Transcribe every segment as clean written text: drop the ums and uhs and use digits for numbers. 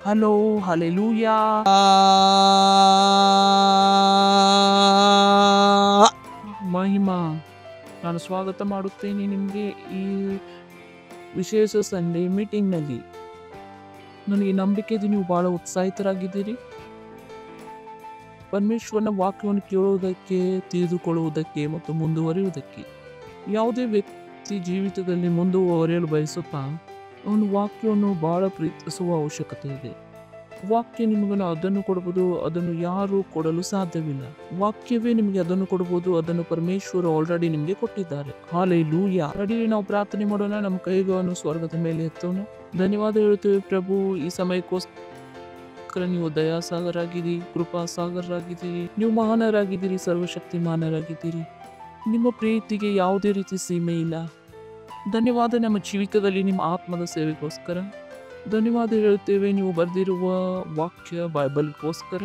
Hello, hallelujah. Mahima, ನಾನು ಸ್ವಾಗತ ಮಾಡುತ್ತೇನೆ ನಿಮಗೆ ಈ ವಿಶೇಷ ಸಂಡೇ ಮೀಟಿಂಗ್ನಲ್ಲಿ. ನನಗೆ ನಂಬಿಕೆ ಇದೆ ನೀವು ಬಹಳ ಉತ್ಸಾಹಿತರಾಗಿದ್ದೀರಿ. ಪರಮೇಶ್ವರನ ವಾಕ್ಯವನ್ನು ಕೇಳುವುದಕ್ಕೆ, ತಿಳಿದುಕೊಳ್ಳುವುದಕ್ಕೆ ಮತ್ತು ಮುಂದುವರಿಯುವುದಕ್ಕೆ. ಯಾವುದೇ ವ್ಯಕ್ತಿ ಜೀವಿತದಲ್ಲಿ ಮುಂದುವರಿಯಲು ಬಯಸುತ್ತಾ ಅವನ ವಾಕ್ಯವನ್ನು ಬಹಳ ಪ್ರೀತಿಸುವ ಅವಶ್ಯಕತೆ ಇದೆ. ವಾಕ್ಯ ನಿಮಗೆ ಅದನ್ನು ಕೊಡಬಹುದು, ಅದನ್ನು ಯಾರು ಕೊಡಲು ಸಾಧ್ಯವಿಲ್ಲ. ವಾಕ್ಯವೇ ನಿಮಗೆ ಅದನ್ನು ಕೊಡಬಹುದು, ಅದನ್ನು ಪರಮೇಶ್ವರ ಆಲ್ರೆಡಿ ನಿಮಗೆ ಕೊಟ್ಟಿದ್ದಾರೆ. ಹಲ್ಲೆಲೂಯಾ. ರೆಡಿ, ನಾವು ಪ್ರಾರ್ಥನೆ ಮಾಡೋಣ. ನಮ್ಮ ಕೈಗಳನ್ನು ಸ್ವರ್ಗದ ಮೇಲೆ ಎತ್ತೋಣ. ಧನ್ಯವಾದ ಹೇಳ್ತೇವೆ ಪ್ರಭು, ಈ ಸಮಯಕ್ಕೋಸ್ಕರ ನೀವು ದಯಾಸಾಗರಾಗಿದ್ದೀರಿ, ಕೃಪಾಸಾಗರಾಗಿದ್ದೀರಿ, ನೀವು ಮಹಾನರಾಗಿದ್ದೀರಿ, ಸರ್ವಶಕ್ತಿಮಾನರಾಗಿದ್ದೀರಿ. ನಿಮ್ಮ ಪ್ರೀತಿಗೆ ಯಾವುದೇ ರೀತಿ ಸೀಮೆ ಇಲ್ಲ. ಧನ್ಯವಾದ ನಮ್ಮ ಜೀವಿತದಲ್ಲಿ ನಿಮ್ಮ ಆತ್ಮದ ಸೇವೆಗೋಸ್ಕರ. ಧನ್ಯವಾದ ಹೇಳುತ್ತೇವೆ ನೀವು ಬರೆದಿರುವ ವಾಕ್ಯ ಬೈಬಲ್ಗೋಸ್ಕರ.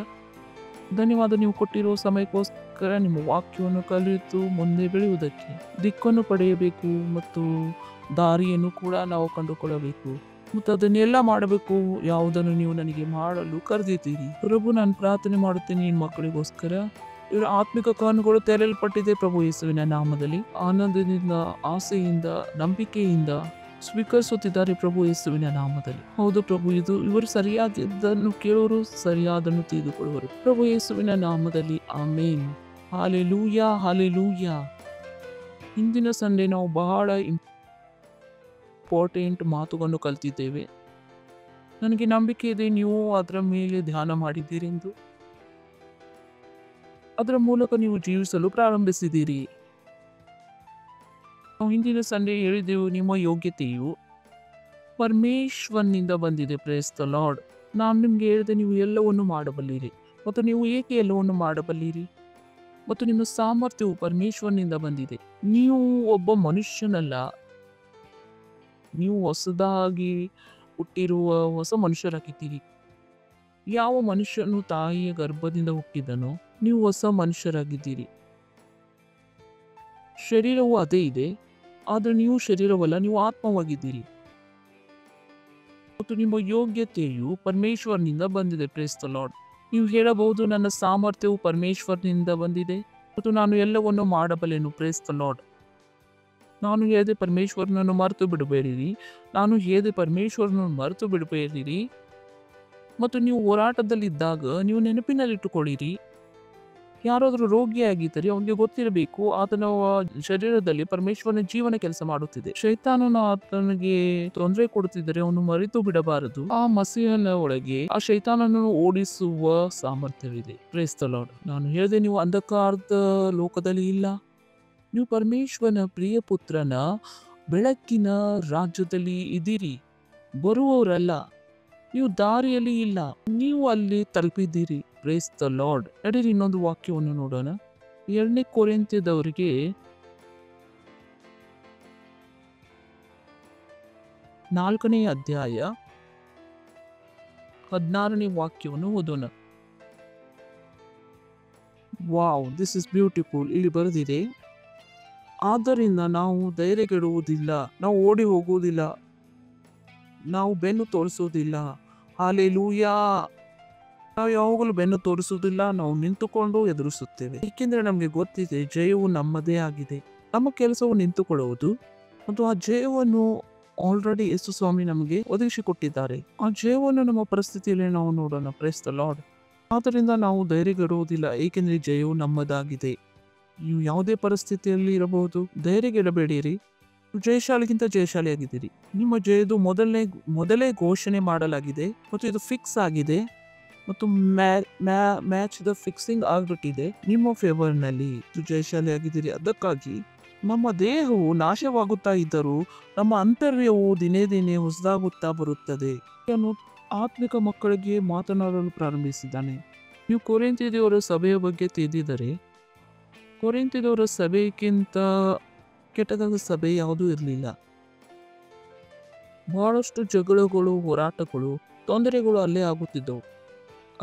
ಧನ್ಯವಾದ ನೀವು ಕೊಟ್ಟಿರುವ ಸಮಯಕ್ಕೋಸ್ಕರ. ನಿಮ್ಮ ವಾಕ್ಯವನ್ನು ಕಲಿತು ಮುಂದೆ ಬೆಳೆಯುವುದಕ್ಕೆ, ದಿಕ್ಕನ್ನು ಪಡೆಯಬೇಕು ಮತ್ತು ದಾರಿಯನ್ನು ಕೂಡ ನಾವು ಕಂಡುಕೊಳ್ಳಬೇಕು ಮತ್ತು ಅದನ್ನೆಲ್ಲ ಮಾಡಬೇಕು ಯಾವುದನ್ನು ನೀವು ನನಗೆ ಮಾಡಲು ಕರೆದಿದ್ದೀರಿ. ಪ್ರಭು, ನಾನು ಪ್ರಾರ್ಥನೆ ಮಾಡುತ್ತೇನೆ ನಿಮ್ಮ ಮಕ್ಕಳಿಗೋಸ್ಕರ. ಇವರ ಆತ್ಮಿಕ ಕಣ್ಣುಗಳು ತೆರೆಯಲ್ಪಟ್ಟಿದೆ ಪ್ರಭು ಯೇಸುವಿನ ನಾಮದಲ್ಲಿ. ಆನಂದದಿಂದ, ಆಸೆಯಿಂದ, ನಂಬಿಕೆಯಿಂದ ಸ್ವೀಕರಿಸುತ್ತಿದ್ದಾರೆ ಪ್ರಭು ಯೇಸುವಿನ ನಾಮದಲ್ಲಿ. ಹೌದು ಪ್ರಭು, ಇದು ಇವರು ಸರಿಯಾದನ್ನು ಕೇಳುವರು, ಸರಿಯಾದನ್ನು ತಿಳಿದುಕೊಳ್ಳುವರು ಪ್ರಭು ಯೇಸುವಿನ ನಾಮದಲ್ಲಿ. ಆಮೇನ್. Hallelujah, hallelujah. ಇಂದಿನ ಸಂಡೇ ನಾವು ಬಹಳ ಇಂಪಾರ್ಟೆಂಟ್ ಮಾತುಗಳನ್ನು ಕಲ್ತಿದ್ದೇವೆ. ನನಗೆ ನಂಬಿಕೆ ಇದೆ ನೀವು ಅದರ ಮೇಲೆ ಧ್ಯಾನ ಮಾಡಿದ್ದೀರೆಂದು. ಅದರ ಮೂಲಕ ನೀವು ಜೀವಿಸಲು ಪ್ರಾರಂಭಿಸಿದ್ದೀರಿ. ನಾವು ಹಿಂದಿನ ಸಂಡೇ ಹೇಳಿದೆವು, ನಿಮ್ಮ ಯೋಗ್ಯತೆಯು ಪರಮೇಶ್ವರನಿಂದ ಬಂದಿದೆ. Praise the lord. ನಾನು ನಿಮ್ಗೆ ಹೇಳಿದೆ, ನೀವು ಎಲ್ಲವನ್ನು ಮಾಡಬಲ್ಲಿರಿ ಮತ್ತು ನೀವು ಏಕೆ ಎಲ್ಲವನ್ನು ಮಾಡಬಲ್ಲಿರಿ ಮತ್ತು ನಿಮ್ಮ ಸಾಮರ್ಥ್ಯವು ಪರಮೇಶ್ವರನಿಂದ ಬಂದಿದೆ. ನೀವು ಒಬ್ಬ ಮನುಷ್ಯನಲ್ಲ, ನೀವು ಹೊಸದಾಗಿ ಹುಟ್ಟಿರುವ ಹೊಸ ಮನುಷ್ಯರಾಗಿದ್ದೀರಿ. ಯಾವ ಮನುಷ್ಯನು ತಾಯಿಯ ಗರ್ಭದಿಂದ ಹುಟ್ಟಿದನೋ ನೀವು ಹೊಸ ಮನುಷ್ಯರಾಗಿದ್ದೀರಿ. ಶರೀರವು ಅದೇ ಇದೆ, ಆದರೆ ನೀವು ಶರೀರವಲ್ಲ, ನೀವು ಆತ್ಮವಾಗಿದ್ದೀರಿ ಮತ್ತು ನಿಮ್ಮ ಯೋಗ್ಯತೆಯು ಪರಮೇಶ್ವರನಿಂದ ಬಂದಿದೆ. Praise the lord. ನೀವು ಹೇಳಬಹುದು, ನನ್ನ ಸಾಮರ್ಥ್ಯವು ಪರಮೇಶ್ವರನಿಂದ ಬಂದಿದೆ ಮತ್ತು ನಾನು ಎಲ್ಲವನ್ನು ಮಾಡಬಲ್ಲೆನು. Praise the lord. ನಾನು ಹೇಳಿದೆ ಪರಮೇಶ್ವರನನ್ನು ಮರೆತು ಬಿಡಬೇಡಿರಿ. ನಾನು ಹೇಳಿದೆ ಪರಮೇಶ್ವರನನ್ನು ಮರೆತು ಬಿಡಬೇಡಿರಿ ಮತ್ತು ನೀವು ಹೋರಾಟದಲ್ಲಿದ್ದಾಗ ನೀವು ನೆನಪಿನಲ್ಲಿಟ್ಟುಕೊಳ್ಳಿರಿ. ಯಾರಾದರೂ ರೋಗಿಯಾಗಿದ್ದರೆ ಅವನಿಗೆ ಗೊತ್ತಿರಬೇಕು, ಆತನ ಶರೀರದಲ್ಲಿ ಪರಮೇಶ್ವರನ ಜೀವನ ಕೆಲಸ ಮಾಡುತ್ತಿದೆ. ಶೈತಾನನು ಆತನಿಗೆ ತೊಂದರೆ ಕೊಡುತ್ತಿದ್ದರೆ ಅವನು ಮರೆತು ಬಿಡಬಾರದು. ಆ ಮಸೀಹನ ಒಳಗೆ ಆ ಶೈತಾನನ್ನು ಓಡಿಸುವ ಸಾಮರ್ಥ್ಯವಿದೆ. Praise the lord. ನಾನು ಹೇಳಿದೆ, ನೀವು ಅಂಧಕಾರದ ಲೋಕದಲ್ಲಿ ಇಲ್ಲ, ನೀವು ಪರಮೇಶ್ವರನ ಪ್ರಿಯ ಪುತ್ರನ ಬೆಳಕಿನ ರಾಜ್ಯದಲ್ಲಿ ಇದ್ದೀರಿ. ಬರುವವರಲ್ಲ, ನೀವು ದಾರಿಯಲ್ಲಿ ಇಲ್ಲ, ನೀವು ಅಲ್ಲಿ ತಲುಪಿದ್ದೀರಿ. Praise the lord. ನಡೀರಿ ಇನ್ನೊಂದು ವಾಕ್ಯವನ್ನು ನೋಡೋಣ. 2 ಕೊರಿಂಥದವರಿಗೆ 4ನೇ ಅಧ್ಯಾಯ 16ನೇ ವಾಕ್ಯವನ್ನು ಓದೋಣ. Wow, this is beautiful. ಇಲ್ಲಿ ಬರೆದಿದೆ, ಆದ್ದರಿಂದ ನಾವು ಧೈರ್ಯಗೆಡುವುದಿಲ್ಲ, ನಾವು ಓಡಿ ಹೋಗುವುದಿಲ್ಲ, ನಾವು ಬೆನ್ನು ತೋರಿಸುವುದಿಲ್ಲ. ಹಲ್ಲೆಲೂಯಾ. ನಾವು ಯಾವಾಗಲೂ ಬೆನ್ನು ತೋರಿಸುವುದಿಲ್ಲ, ನಾವು ನಿಂತುಕೊಂಡು ಎದುರಿಸುತ್ತೇವೆ. ಏಕೆಂದರೆ ನಮಗೆ ಗೊತ್ತಿದೆ ಜಯವು ನಮ್ಮದೇ ಆಗಿದೆ. ನಮ್ಮ ಕೆಲಸವು ನಿಂತುಕೊಳ್ಳುವುದು ಮತ್ತು ಆ ಜಯವನ್ನು ಆಲ್ರೆಡಿ ಯೇಸು ಸ್ವಾಮಿ ನಮಗೆ ಒದಗಿಸಿಕೊಟ್ಟಿದ್ದಾರೆ. ಆ ಜಯವನ್ನು ನಮ್ಮ ಪರಿಸ್ಥಿತಿಯಲ್ಲಿ ನಾವು ನೋಡೋಣ. Praise the lord. ಆದ್ದರಿಂದ ನಾವು ಧೈರ್ಯಗೆಡುವುದಿಲ್ಲ, ಏಕೆಂದರೆ ಜಯವು ನಮ್ಮದಾಗಿದೆ. ನೀವು ಯಾವುದೇ ಪರಿಸ್ಥಿತಿಯಲ್ಲಿ ಇರಬಹುದು, ಧೈರ್ಯಗೆಡಬೇಡಿರಿ. ಜಯಶಾಲಿಗಿಂತ ಜಯಶಾಲಿಯಾಗಿದ್ದೀರಿ. ನಿಮ್ಮ ಜಯದು ಮೊದಲೇ ಘೋಷಣೆ ಮಾಡಲಾಗಿದೆ ಮತ್ತು ಇದು ಫಿಕ್ಸ್ ಆಗಿದೆ ಮತ್ತು ಮ್ಯಾಚ್ ದ ಫಿಕ್ಸಿಂಗ್ ಆಗ್ಬಿಟ್ಟಿದೆ ನಿಮ್ಮ ಫೇವರ್ನಲ್ಲಿ. ಜಯಶಾಲಿಯಾಗಿದ್ದೀರಿ. ಅದಕ್ಕಾಗಿ ನಮ್ಮ ದೇಹವು ನಾಶವಾಗುತ್ತಾ ಇದ್ದರೂ ನಮ್ಮ ಅಂತರ್ಯವು ದಿನೇ ದಿನೇ ಹೊಸದಾಗುತ್ತಾ ಬರುತ್ತದೆ. ಆತ್ಮಿಕ ಮಕ್ಕಳಿಗೆ ಮಾತನಾಡಲು ಪ್ರಾರಂಭಿಸಿದ್ದಾನೆ. ನೀವು ಕೊರಿಂಥದವರ ಸಭೆಯ ಬಗ್ಗೆ ತಿಳಿದಿದ್ದರೆ, ಕೊರಿಂಥದವರ ಸಭೆಗಿಂತ ಕೆಟ್ಟದಾದ ಸಭೆ ಯಾವುದೂ ಇರಲಿಲ್ಲ. ಬಹಳಷ್ಟು ಜಗಳಗಳು, ಹೋರಾಟಗಳು, ತೊಂದರೆಗಳು ಅಲ್ಲೇ ಆಗುತ್ತಿದ್ದವು.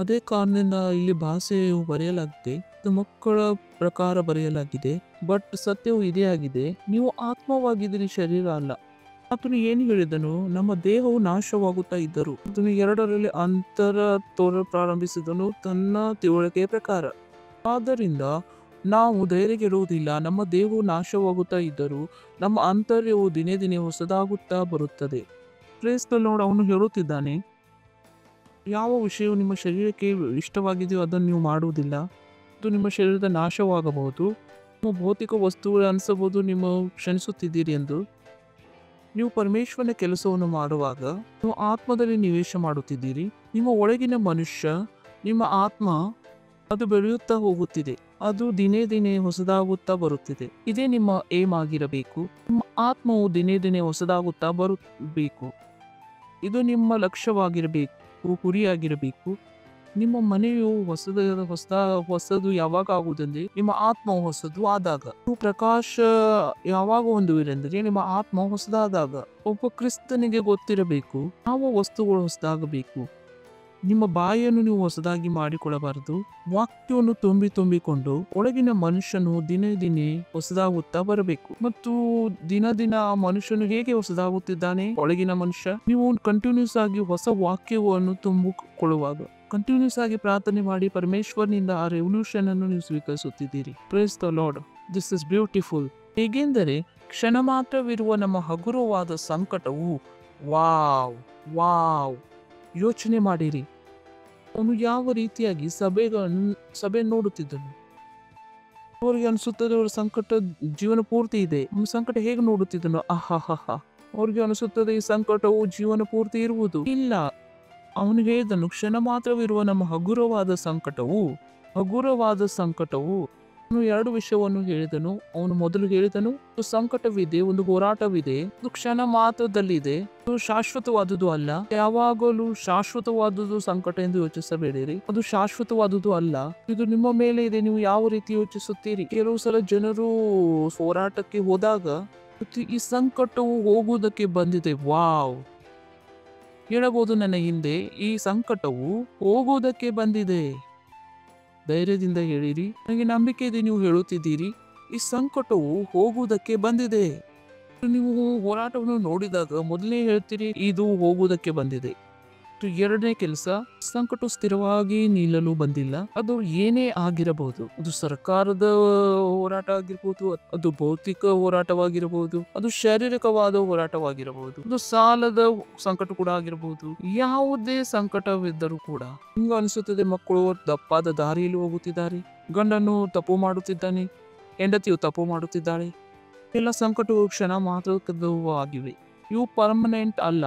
ಅದೇ ಕಾರಣದಿಂದ ಇಲ್ಲಿ ಭಾಷೆಯು ಬರೆಯಲಾಗಿದೆ, ಮಕ್ಕಳ ಪ್ರಕಾರ ಬರೆಯಲಾಗಿದೆ. ಬಟ್ ಸತ್ಯವು ಇದೇ ಆಗಿದೆ, ನೀವು ಆತ್ಮವಾಗಿದ್ದೀರಿ, ಶರೀರ ಅಲ್ಲ. ಆತನು ಏನು ಹೇಳಿದನು? ನಮ್ಮ ದೇಹವು ನಾಶವಾಗುತ್ತಾ ಇದ್ದರು ಆತನು ಎರಡರಲ್ಲಿ ಅಂತರ ತೋರ ಪ್ರಾರಂಭಿಸಿದನು ತನ್ನ ತಿಳುವಳಿಕೆಯ ಪ್ರಕಾರ. ಆದ್ದರಿಂದ ನಾವು ಧೈರ್ಯಗೆಡುವುದಿಲ್ಲ. ನಮ್ಮ ದೇಹವು ನಾಶವಾಗುತ್ತಾ ಇದ್ದರೂ ನಮ್ಮ ಆಂತರ್ಯವು ದಿನೇ ದಿನೇ ಹೊಸದಾಗುತ್ತಾ ಬರುತ್ತದೆ. Praise the lord. ಅವನು ಹೇಳುತ್ತಿದ್ದಾನೆ, ಯಾವ ವಿಷಯವು ನಿಮ್ಮ ಶರೀರಕ್ಕೆ ಇಷ್ಟವಾಗಿದೆಯೋ ಅದನ್ನು ನೀವು ಮಾಡುವುದಿಲ್ಲ. ಅದು ನಿಮ್ಮ ಶರೀರದ ನಾಶವಾಗಬಹುದು. ನಿಮ್ಮ ಭೌತಿಕ ವಸ್ತುಗಳು ಅನಿಸಬಹುದು ನೀವು ಕ್ಷಣಿಸುತ್ತಿದ್ದೀರಿ ಎಂದು. ನೀವು ಪರಮೇಶ್ವರನ ಕೆಲಸವನ್ನು ಮಾಡುವಾಗ ನೀವು ಆತ್ಮದಲ್ಲಿ ನಿವೇಶ ಮಾಡುತ್ತಿದ್ದೀರಿ. ನಿಮ್ಮ ಒಳಗಿನ ಮನುಷ್ಯ, ನಿಮ್ಮ ಆತ್ಮ ಅದು ಬೆಳೆಯುತ್ತಾ ಹೋಗುತ್ತಿದೆ. ಅದು ದಿನೇ ದಿನೇ ಹೊಸದಾಗುತ್ತಾ ಬರುತ್ತಿದೆ. ಇದೇ ನಿಮ್ಮ ಏಮ್ ಆಗಿರಬೇಕು. ನಿಮ್ಮ ಆತ್ಮವು ದಿನೇ ದಿನೇ ಹೊಸದಾಗುತ್ತಾ ಬರಬೇಕು. ಇದು ನಿಮ್ಮ ಲಕ್ಷ್ಯವಾಗಿರಬೇಕು, ಗುರಿಯಾಗಿರಬೇಕು. ನಿಮ್ಮ ಮನೆಯು ಹೊಸದು ಯಾವಾಗ ಆಗುವುದೆಂದರೆ ನಿಮ್ಮ ಆತ್ಮ ಹೊಸದು ಆದಾಗ. ನೀವು ಪ್ರಕಾಶ ಯಾವಾಗ ಹೊಂದುವಿರೆಂದರೆ ನಿಮ್ಮ ಆತ್ಮ ಹೊಸದಾದಾಗ. ಒಬ್ಬ ಕ್ರಿಸ್ತನಿಗೆ ಗೊತ್ತಿರಬೇಕು ಯಾವ ವಸ್ತುಗಳು ಹೊಸದಾಗಬೇಕು. ನಿಮ್ಮ ಬಾಯಿಯನ್ನು ನೀವು ಹೊಸದಾಗಿ ಮಾಡಿಕೊಳ್ಳಬಾರದು. ವಾಕ್ಯವನ್ನು ತುಂಬಿಕೊಂಡು ಒಳಗಿನ ಮನುಷ್ಯನು ದಿನೇ ದಿನೇ ಹೊಸದಾಗುತ್ತಾ ಬರಬೇಕು. ಮತ್ತು ದಿನ ದಿನ ಆ ಮನುಷ್ಯನು ಹೇಗೆ ಹೊಸದಾಗುತ್ತಿದ್ದಾನೆ? ಒಳಗಿನ ಮನುಷ್ಯ ನೀವು ಕಂಟಿನ್ಯೂಸ್ ಆಗಿ ಹೊಸ ವಾಕ್ಯವನ್ನು ತುಂಬಿಕೊಳ್ಳುವಾಗ, ಕಂಟಿನ್ಯೂಸ್ ಆಗಿ ಪ್ರಾರ್ಥನೆ ಮಾಡಿ ಪರಮೇಶ್ವರನಿಂದ ಆ ರೆವಲ್ಯೂಷನ್ ಅನ್ನು ನೀವು ಸ್ವೀಕರಿಸುತ್ತಿದ್ದೀರಿ. Praise the Lord. This is beautiful. ಹೇಗೆಂದರೆ ಕ್ಷಣ ಮಾತ್ರವಿರುವ ನಮ್ಮ ಹಗುರವಾದ ಸಂಕಟವು ವಾವ್ ಯೋಚನೆ ಮಾಡಿರಿ. ಅವನು ಯಾವ ರೀತಿಯಾಗಿ ಸಭೆ ನೋಡುತ್ತಿದ್ದನು. ಅವರಿಗೆ ಅನಿಸುತ್ತದೆ ಅವರ ಸಂಕಟ ಜೀವನ ಪೂರ್ತಿ ಇದೆ. ಸಂಕಟ ಹೇಗೆ ನೋಡುತ್ತಿದ್ದನು? ಅವ್ರಿಗೆ ಅನಿಸುತ್ತದೆ ಈ ಸಂಕಟವು ಜೀವನ ಪೂರ್ತಿ ಇರುವುದು ಇಲ್ಲ. ಅವನು ಹೇಳಿದನು, ಕ್ಷಣ ಮಾತ್ರವಿರುವ ನಮ್ಮ ಹಗುರವಾದ ಸಂಕಟವು. ಅವನು ಎರಡು ವಿಷಯವನ್ನು ಹೇಳಿದನು. ಅವನು ಮೊದಲು ಹೇಳಿದನು, ಸಂಕಟವಿದೆ, ಒಂದು ಹೋರಾಟವಿದೆ, ಇದು ಕ್ಷಣ ಮಾತ್ರದಲ್ಲಿದೆ, ಇದು ಶಾಶ್ವತವಾದುದು ಅಲ್ಲ. ಯಾವಾಗಲೂ ಶಾಶ್ವತವಾದುದು ಸಂಕಟ ಎಂದು ಯೋಚಿಸಬೇಡಿರಿ. ಅದು ಶಾಶ್ವತವಾದುದು ಅಲ್ಲ. ಇದು ನಿಮ್ಮ ಮೇಲೆ ಇದೆ, ನೀವು ಯಾವ ರೀತಿ ಯೋಚಿಸುತ್ತೀರಿ. ಕೆಲವು ಸಲ ಜನರು ಹೋರಾಟಕ್ಕೆ ಹೋದಾಗ ಈ ಸಂಕಟವು ಹೋಗುವುದಕ್ಕೆ ಬಂದಿದೆ. ಹೇಳಬಹುದು, ನನ್ನ ಹಿಂದೆ ಈ ಸಂಕಟವು ಹೋಗುವುದಕ್ಕೆ ಬಂದಿದೆ. ಧೈರ್ಯದಿಂದ ಹೇಳಿರಿ. ನನಗೆ ನಂಬಿಕೆ ಇದೆ ನೀವು ಹೇಳುತ್ತಿದ್ದೀರಿ ಈ ಸಂಕಟವು ಹೋಗುವುದಕ್ಕೆ ಬಂದಿದೆ. ನೀವು ಹೋರಾಟವನ್ನು ನೋಡಿದಾಗ ಮೊದಲನೇ ಹೇಳ್ತೀರಿ ಇದು ಹೋಗುವುದಕ್ಕೆ ಬಂದಿದೆ. ಎರಡನೇ ಕೆಲಸ, ಸಂಕಟ ಸ್ಥಿರವಾಗಿ ನಿಲ್ಲಲು ಬಂದಿಲ್ಲ. ಅದು ಏನೇ ಆಗಿರಬಹುದು. ಅದು ಸರ್ಕಾರದ ಹೋರಾಟ ಆಗಿರ್ಬೋದು, ಅದು ಭೌತಿಕ ಹೋರಾಟವಾಗಿರಬಹುದು, ಅದು ಶಾರೀರಿಕವಾದ ಹೋರಾಟವಾಗಿರಬಹುದು, ಅದು ಸಾಲದ ಸಂಕಟ ಕೂಡ ಆಗಿರಬಹುದು. ಯಾವುದೇ ಸಂಕಟವಿದ್ದರೂ ಕೂಡ ಹಿಂಗ ಅನಿಸುತ್ತದೆ, ಮಕ್ಕಳು ತಪ್ಪಾದ ದಾರಿಯಲ್ಲಿ ಹೋಗುತ್ತಿದ್ದಾರೆ, ಗಂಡನು ತಪ್ಪು ಮಾಡುತ್ತಿದ್ದಾನೆ, ಹೆಂಡತಿಯು ತಪ್ಪು ಮಾಡುತ್ತಿದ್ದಾಳೆ. ಎಲ್ಲ ಸಂಕಟವು ಕ್ಷಣ ಮಾತ್ರದವು ಆಗಿವೆ. ಇವು ಪರ್ಮನೆಂಟ್ ಅಲ್ಲ.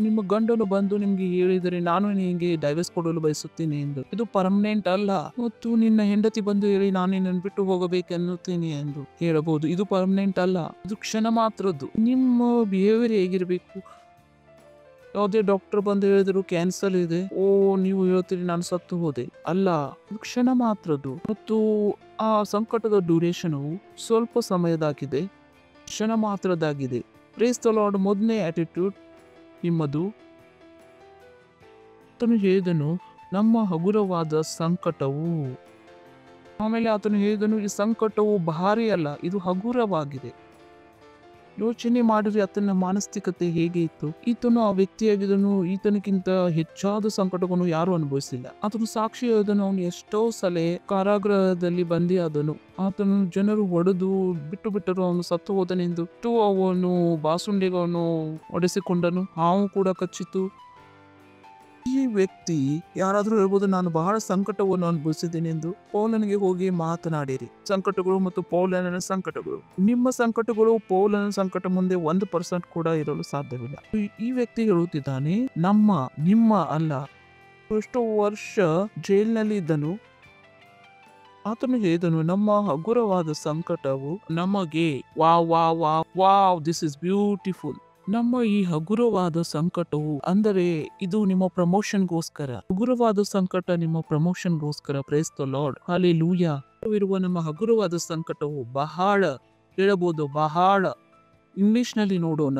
ನಿಮ್ಮ ಗಂಡನು ಬಂದು ನಿಮ್ಗೆ ಹೇಳಿದರೆ ನಾನು ನಿನಗೆ ಡೈವರ್ಸ್ ಕೊಡಲು ಬಯಸುತ್ತೇನೆ ಎಂದು, ಇದು ಪರ್ಮನೆಂಟ್ ಅಲ್ಲ. ಮತ್ತು ನಿನ್ನ ಹೆಂಡತಿ ಬಂದು ಹೇಳಿ ನಾನು ನಿನ್ನನ್ನು ಬಿಟ್ಟು ಹೋಗಬೇಕೆನ್ನುತ್ತೇನೆ ಎಂದು ಹೇಳಬಹುದು, ಇದು ಪರ್ಮನೆಂಟ್ ಅಲ್ಲ, ಇದು ಕ್ಷಣ ಮಾತ್ರದ್ದು. ನಿಮ್ಮ ಬಿಹೇವಿಯರ್ ಹೇಗಿರಬೇಕು? ಯಾವುದೇ ಡಾಕ್ಟರ್ ಬಂದು ಹೇಳಿದ್ರು ಕ್ಯಾನ್ಸರ್ ಇದೆ, ನೀವು ಹೇಳ್ತೀರಿ ನಾನು ಸತ್ತು ಹೋದೆ, ಅಲ್ಲ, ಇದು ಕ್ಷಣ ಮಾತ್ರದ್ದು. ಮತ್ತು ಆ ಸಂಕಟದ ಡ್ಯೂರೇಷನು ಸ್ವಲ್ಪ ಸಮಯದಾಗಿದೆ, ಕ್ಷಣ ಮಾತ್ರದಾಗಿದೆ. Praise the Lord. ಮೊದಲನೇ ಆಟಿಟ್ಯೂಡ್ ನಿಮ್ಮದು. ಆತನು ಹೇಳಿದನು ನಮ್ಮ ಹಗುರವಾದ ಸಂಕಟವು. ಆಮೇಲೆ ಆತನು ಹೇಳಿದನು ಈ ಸಂಕಟವು ಭಾರಿ ಅಲ್ಲ, ಇದು ಹಗುರವಾಗಿದೆ. ಯೋಚನೆ ಮಾಡಿದ್ರೆ ಆತನ ಮಾನಸಿಕತೆ ಹೇಗೆ ಇತ್ತು. ಈತನು ಆ ವ್ಯಕ್ತಿಯಾಗಿದ್ದನು, ಈತನಕ್ಕಿಂತ ಹೆಚ್ಚಾದ ಸಂಕಟವನ್ನು ಯಾರು ಅನುಭವಿಸಿಲ್ಲ. ಆತನು ಸಾಕ್ಷಿ ಹೇಳಿದನು, ಅವನು ಎಷ್ಟೋ ಸಲ ಕಾರಾಗೃಹದಲ್ಲಿ ಬಂದಿ ಆದನು. ಆತನು ಜನರು ಹೊಡೆದು ಬಿಟ್ಟರು, ಅವನು ಸತ್ತು ಹೋದನೆಂದು. ಅವನು ಬಾಸುಂಡೆಗಳನ್ನು ಒಡೆಸಿಕೊಂಡನು, ಹಾವು ಕೂಡ ಕಚ್ಚಿತು. ಈ ವ್ಯಕ್ತಿ ಯಾರಾದ್ರೂ ಹೇಳ್ಬೋದು ನಾನು ಬಹಳ ಸಂಕಟವನ್ನು ಅನುಭವಿಸಿದ್ದೇನೆ ಎಂದು. ಪೌಲನಿಗೆ ಹೋಗಿ ಮಾತನಾಡಿರಿ. ಸಂಕಟಗಳು ಮತ್ತು ಪೌಲನ ಸಂಕಟಗಳು, ನಿಮ್ಮ ಸಂಕಟಗಳು ಪೌಲನ ಸಂಕಟ ಮುಂದೆ 1% ಕೂಡ ಇರಲು ಸಾಧ್ಯವಿಲ್ಲ. ಈ ವ್ಯಕ್ತಿ ಹೇಳುತ್ತಿದ್ದಾನೆ ನಿಮ್ಮ ಅಲ್ಲ. ಎಷ್ಟೋ ವರ್ಷ ಜೈಲಿನಲ್ಲಿ ಇದ್ದನು. ಆತನು ಹೇಳಿದನು ನಮ್ಮ ಹಗುರವಾದ ಸಂಕಟವು ನಮಗೆ ದಿಸ್ ಇಸ್ ಬ್ಯೂಟಿಫುಲ್. ನಮ್ಮ ಈ ಹಗುರವಾದ ಸಂಕಟವು ಅಂದರೆ ಇದು ನಿಮ್ಮ ಪ್ರಮೋಷನ್ಗೋಸ್ಕರ. ಹಗುರವಾದ ಸಂಕಟ ನಿಮ್ಮ ಪ್ರಮೋಷನ್ಗೋಸ್ಕರ. Praise the Lord. ಹಲ್ಲೆಲೂಯಾ. ಇರುವ ನಮ್ಮ ಹಗುರವಾದ ಸಂಕಟವು ಬಹಳ ಹೇಳಬಹುದು, ಬಹಳ. ಇಂಗ್ಲಿಷ್ ನಲ್ಲಿ ನೋಡೋಣ,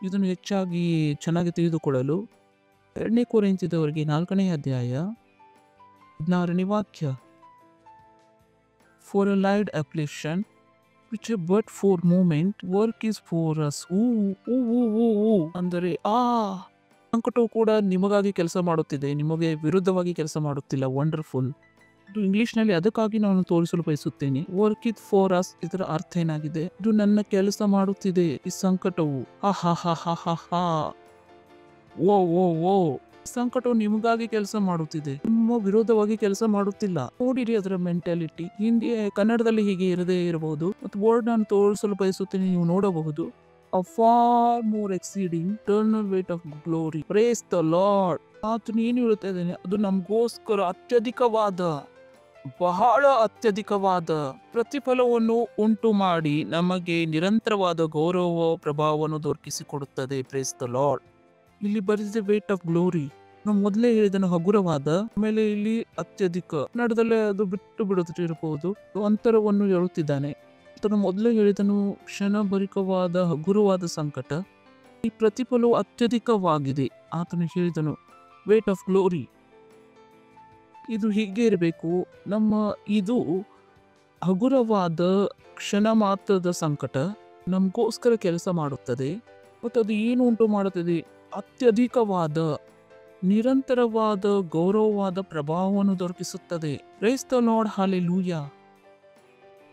ಇದನ್ನು ಹೆಚ್ಚಾಗಿ ಚೆನ್ನಾಗಿ ತಿಳಿದುಕೊಳ್ಳಲು 2 ಕೊರಿಂಥದವರಿಗೆ 4ನೇ ಅಧ್ಯಾಯ 16ನೇ ವಾಕ್ಯ. For a light affliction which but for moment work is for us. ಅಂದರೆ ಸಂಕಟವು ಕೂಡ ನಿಮಗಾಗಿ ಕೆಲಸ ಮಾಡುತ್ತಿದೆ, ನಿಮಗೆ ವಿರುದ್ಧವಾಗಿ ಕೆಲಸ ಮಾಡುತ್ತಿಲ್ಲ. ವಂಡರ್ಫುಲ್. ಇದು ಇಂಗ್ಲಿಷ್ನಲ್ಲಿ ಅದಕ್ಕಾಗಿ ನಾನು ತೋರಿಸಲು ಬಯಸುತ್ತೇನೆ. ವರ್ಕ್ ಇಟ್ ಫಾರ್ ಅಸ್ ಇದರ ಅರ್ಥ ಏನಾಗಿದೆ? ಇದು ನನ್ನ ಕೆಲಸ ಮಾಡುತ್ತಿದೆ ಈ ಸಂಕಟವು. ಓ ಓ ಓ ಸಂಕಟವು ನಿಮಗಾಗಿ ಕೆಲಸ ಮಾಡುತ್ತಿದೆ, ನಿಮ್ಮ ವಿರೋಧವಾಗಿ ಕೆಲಸ ಮಾಡುತ್ತಿಲ್ಲ. ನೋಡಿರಿ ಅದರ ಮೆಂಟಾಲಿಟಿ. ಹಿಂದಿ ಕನ್ನಡದಲ್ಲಿ ಹೀಗೆ ಇರದೇ ಇರಬಹುದು. ಮತ್ತು ವರ್ಡ್ ನಾನು ತೋರಿಸಲು ಬಯಸುತ್ತೇನೆ, ನೀವು ನೋಡಬಹುದು. A far more exceeding eternal weight of glory. Praise the Lord. ಆತನು ಏನು ಹೇಳ್ತಾ ಇದ್ದಾನೆ? ಅದು ನಮಗೋಸ್ಕರ ಅತ್ಯಧಿಕವಾದ, ಬಹಳ ಅತ್ಯಧಿಕವಾದ ಪ್ರತಿಫಲವನ್ನು ಉಂಟು ಮಾಡಿ ನಮಗೆ ನಿರಂತರವಾದ ಗೌರವ ಪ್ರಭಾವವನ್ನು ದೊರಕಿಸಿಕೊಡುತ್ತದೆ. Praise the lord. ಇಲ್ಲಿ ಬರೆದಿದೆ ವೇಟ್ ಆಫ್ ಗ್ಲೋರಿ. ನಾವು ಮೊದಲೇ ಹೇಳಿದನು ಹಗುರವಾದ, ಆಮೇಲೆ ಇಲ್ಲಿ ಅತ್ಯಧಿಕ. ಕನ್ನಡದಲ್ಲೇ ಅದು ಬಿಟ್ಟು ಬಿಡುತ್ತಿರಬಹುದು. ಅಂತರವನ್ನು ಹೇಳುತ್ತಿದ್ದಾನೆ. ಆತನು ಮೊದಲೇ ಹೇಳಿದನು ಕ್ಷಣಭರಿಕವಾದ ಹಗುರವಾದ ಸಂಕಟ, ಈ ಪ್ರತಿಫಲವು ಅತ್ಯಧಿಕವಾಗಿದೆ. ಆತನು ಹೇಳಿದನು ವೇಟ್ ಆಫ್ ಗ್ಲೋರಿ. ಇದು ಹೀಗೆ ಇರಬೇಕು. ಇದು ಹಗುರವಾದ ಕ್ಷಣ ಮಾತ್ರದ ಸಂಕಟ ನಮಗೋಸ್ಕರ ಕೆಲಸ ಮಾಡುತ್ತದೆ. ಮತ್ತು ಅದು ಏನು ಉಂಟು ಮಾಡುತ್ತದೆ? ಅತ್ಯಧಿಕವಾದ, ನಿರಂತರವಾದ ಗೌರವವಾದ ಪ್ರಭಾವವನ್ನು ದೊರಕಿಸುತ್ತದೆ. Praise the Lord. ಹಲ್ಲೆಲೂಯಾ.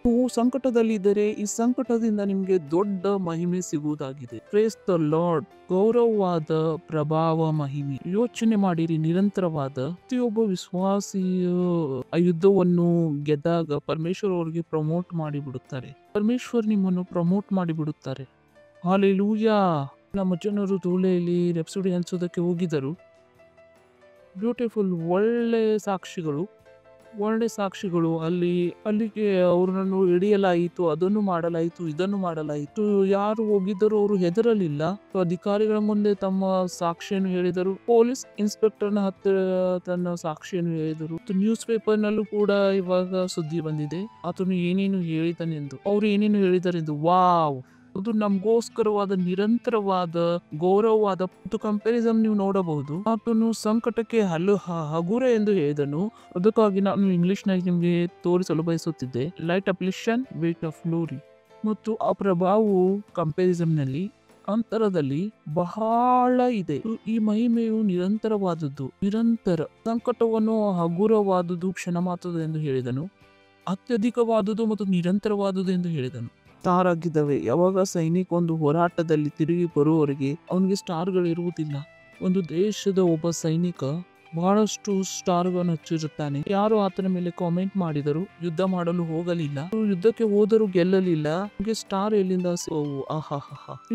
ನೀವು ಸಂಕಟದಲ್ಲಿದ್ದರೆ ಈ ಸಂಕಟದಿಂದ ನಿಮಗೆ ದೊಡ್ಡ ಮಹಿಮೆ ಸಿಗುವುದಾಗಿದೆ. Praise the Lord. ಗೌರವವಾದ ಪ್ರಭಾವ, ಮಹಿಮೆ. ಯೋಚನೆ ಮಾಡಿರಿ, ನಿರಂತರವಾದ. ಪ್ರತಿಯೊಬ್ಬ ವಿಶ್ವಾಸಿಯ ಆ ಯುದ್ಧವನ್ನು ಗೆದ್ದಾಗ ಪರಮೇಶ್ವರ್ ಅವರಿಗೆ ಪ್ರಮೋಟ್ ಮಾಡಿಬಿಡುತ್ತಾರೆ. ಪರಮೇಶ್ವರ್ ನಿಮ್ಮನ್ನು ಪ್ರಮೋಟ್ ಮಾಡಿಬಿಡುತ್ತಾರೆ. ಹಾಲೆಲೂಯಾ. ನಮ್ಮ ಜನರು ಧೂಳೆಯಲ್ಲಿ ರೆಪ್ಸುಡಿ ಹಂಚೋದಕ್ಕೆ ಹೋಗಿದರು. ಬ್ಯೂಟಿಫುಲ್. ಒಳ್ಳೆ ಸಾಕ್ಷಿಗಳು. ಅಲ್ಲಿಗೆ ಅವರನ್ನು ಹಿಡಿಯಲಾಯಿತು, ಅದನ್ನು ಮಾಡಲಾಯಿತು, ಇದನ್ನು ಮಾಡಲಾಯಿತು. ಯಾರು ಹೋಗಿದ್ದರು ಅವರು ಹೆದರಲಿಲ್ಲ. ಅಧಿಕಾರಿಗಳ ಮುಂದೆ ತಮ್ಮ ಸಾಕ್ಷಿಯನ್ನು ಹೇಳಿದರು. ಪೊಲೀಸ್ ಇನ್ಸ್ಪೆಕ್ಟರ್ನ ಹತ್ತಿರ ತನ್ನ ಸಾಕ್ಷಿಯನ್ನು ಹೇಳಿದರು. ನ್ಯೂಸ್ ಪೇಪರ್ ನಲ್ಲೂ ಕೂಡ ಇವಾಗ ಸುದ್ದಿ ಬಂದಿದೆ ಆತನು ಏನೇನು ಹೇಳಿದನೆಂದು, ಅವರು ಏನೇನು ಹೇಳಿದರೆಂದು. ವಾವ್. ಅದು ನಮಗೋಸ್ಕರವಾದ ನಿರಂತರವಾದ ಗೌರವವಾದ ಕಂಪ್ಯಾರಿಸನ್ ನೀವು ನೋಡಬಹುದು. ಆತನು ಸಂಕಟಕ್ಕೆ ಹಗುರ ಎಂದು ಹೇಳಿದನು. ಅದಕ್ಕಾಗಿ ನಾನು ಇಂಗ್ಲಿಷ್ ನಲ್ಲಿ ನಿಮಗೆ ತೋರಿಸಲು ಬಯಸುತ್ತಿದ್ದೆ. Light affliction, weight of glory. ಮತ್ತು ಆ ಪ್ರಭಾವವು ಕಂಪ್ಯಾರಿಸನ್ ನಲ್ಲಿ ಅಂತರದಲ್ಲಿ ಬಹಳ ಇದೆ. ಈ ಮಹಿಮೆಯು ನಿರಂತರವಾದದ್ದು. ನಿರಂತರ ಸಂಕಟವನ್ನು ಹಗುರವಾದುದು, ಕ್ಷಣ ಮಾತ್ರದ ಎಂದು ಹೇಳಿದನು. ಅತ್ಯಧಿಕವಾದುದು ಮತ್ತು ನಿರಂತರವಾದುದು ಎಂದು ಹೇಳಿದನು. ಸ್ಟಾರ್ ಆಗಿದ್ದಾವೆ. ಯಾವಾಗ ಸೈನಿಕ ಒಂದು ಹೋರಾಟದಲ್ಲಿ ತಿರುಗಿ ಬರುವವರೆಗೆ ಅವನಿಗೆ ಸ್ಟಾರ್ಗಳು ಇರುವುದಿಲ್ಲ. ಒಂದು ದೇಶದ ಒಬ್ಬ ಸೈನಿಕ ಬಹಳಷ್ಟು ಸ್ಟಾರ್ಗಳನ್ನು ಹಚ್ಚಿರುತ್ತಾನೆ. ಯಾರು ಆತನ ಮೇಲೆ ಕಾಮೆಂಟ್ ಮಾಡಿದರು, ಯುದ್ಧ ಮಾಡಲು ಹೋಗಲಿಲ್ಲ. ಯುದ್ಧಕ್ಕೆ ಹೋದರೂ ಗೆಲ್ಲಲಿಲ್ಲ. ನಿಮಗೆ ಸ್ಟಾರ್ ಎಲ್ಲಿಂದ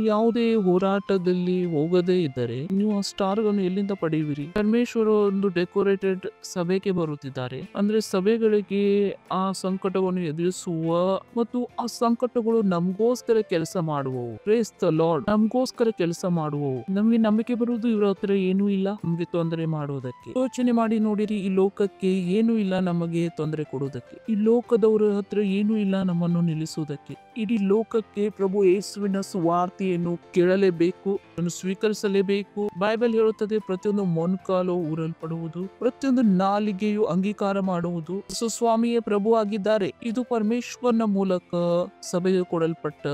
ಯಾವುದೇ ಹೋರಾಟದಲ್ಲಿ ಹೋಗದೇ ಇದ್ದರೆ ನೀವು ಆ ಸ್ಟಾರ್ಗಳನ್ನು ಎಲ್ಲಿಂದ ಪಡೆಯುವಿರಿ? ಪರಮೇಶ್ವರ ಒಂದು ಡೆಕೋರೇಟೆಡ್ ಸಭೆಗೆ ಬರುತ್ತಿದ್ದಾರೆ. ಅಂದ್ರೆ ಸಭೆಗಳಿಗೆ ಆ ಸಂಕಟವನ್ನು ಎದುರಿಸುವ ಮತ್ತು ಆ ಸಂಕಟಗಳು ನಮಗೋಸ್ಕರ ಕೆಲಸ ಮಾಡುವವು. Praise the lord. ನಮಗೋಸ್ಕರ ಕೆಲಸ ಮಾಡುವವು. ನಮಗೆ ನಂಬಿಕೆ ಬರುವುದು ಇವರ ಹತ್ರ ಏನೂ ಇಲ್ಲ ನಮಗೆ ತೊಂದರೆ ಮಾಡುವುದಕ್ಕೆ. ಯೋಚನೆ ಮಾಡಿ ನೋಡಿರಿ, ಈ ಲೋಕಕ್ಕೆ ಏನೂ ಇಲ್ಲ ನಮಗೆ ತೊಂದರೆ ಕೊಡುವುದಕ್ಕೆ. ಈ ಲೋಕದವರ ಹತ್ರ ಏನೂ ಇಲ್ಲ ನಮ್ಮನ್ನು ನಿಲ್ಲಿಸುವುದಕ್ಕೆ. ಇಡೀ ಲೋಕಕ್ಕೆ ಪ್ರಭು ಯೇಸುವಿನ ಸುವಾರ್ತೆಯನ್ನು ಕೇಳಲೇಬೇಕು, ಸ್ವೀಕರಿಸಲೇಬೇಕು. ಬೈಬಲ್ ಹೇಳುತ್ತದೆ ಪ್ರತಿಯೊಂದು ಮೊಣಕಾಲು ಊರಲ್ಪಡುವುದು, ಪ್ರತಿಯೊಂದು ನಾಲಿಗೆಯು ಅಂಗೀಕಾರ ಮಾಡುವುದು ಸ್ವಾಮಿಯೇ ಪ್ರಭು ಆಗಿದ್ದಾರೆ. ಇದು ಪರಮೇಶ್ವರನ ಮೂಲಕ ಸಭೆಗೆ ಕೊಡಲ್ಪಟ್ಟ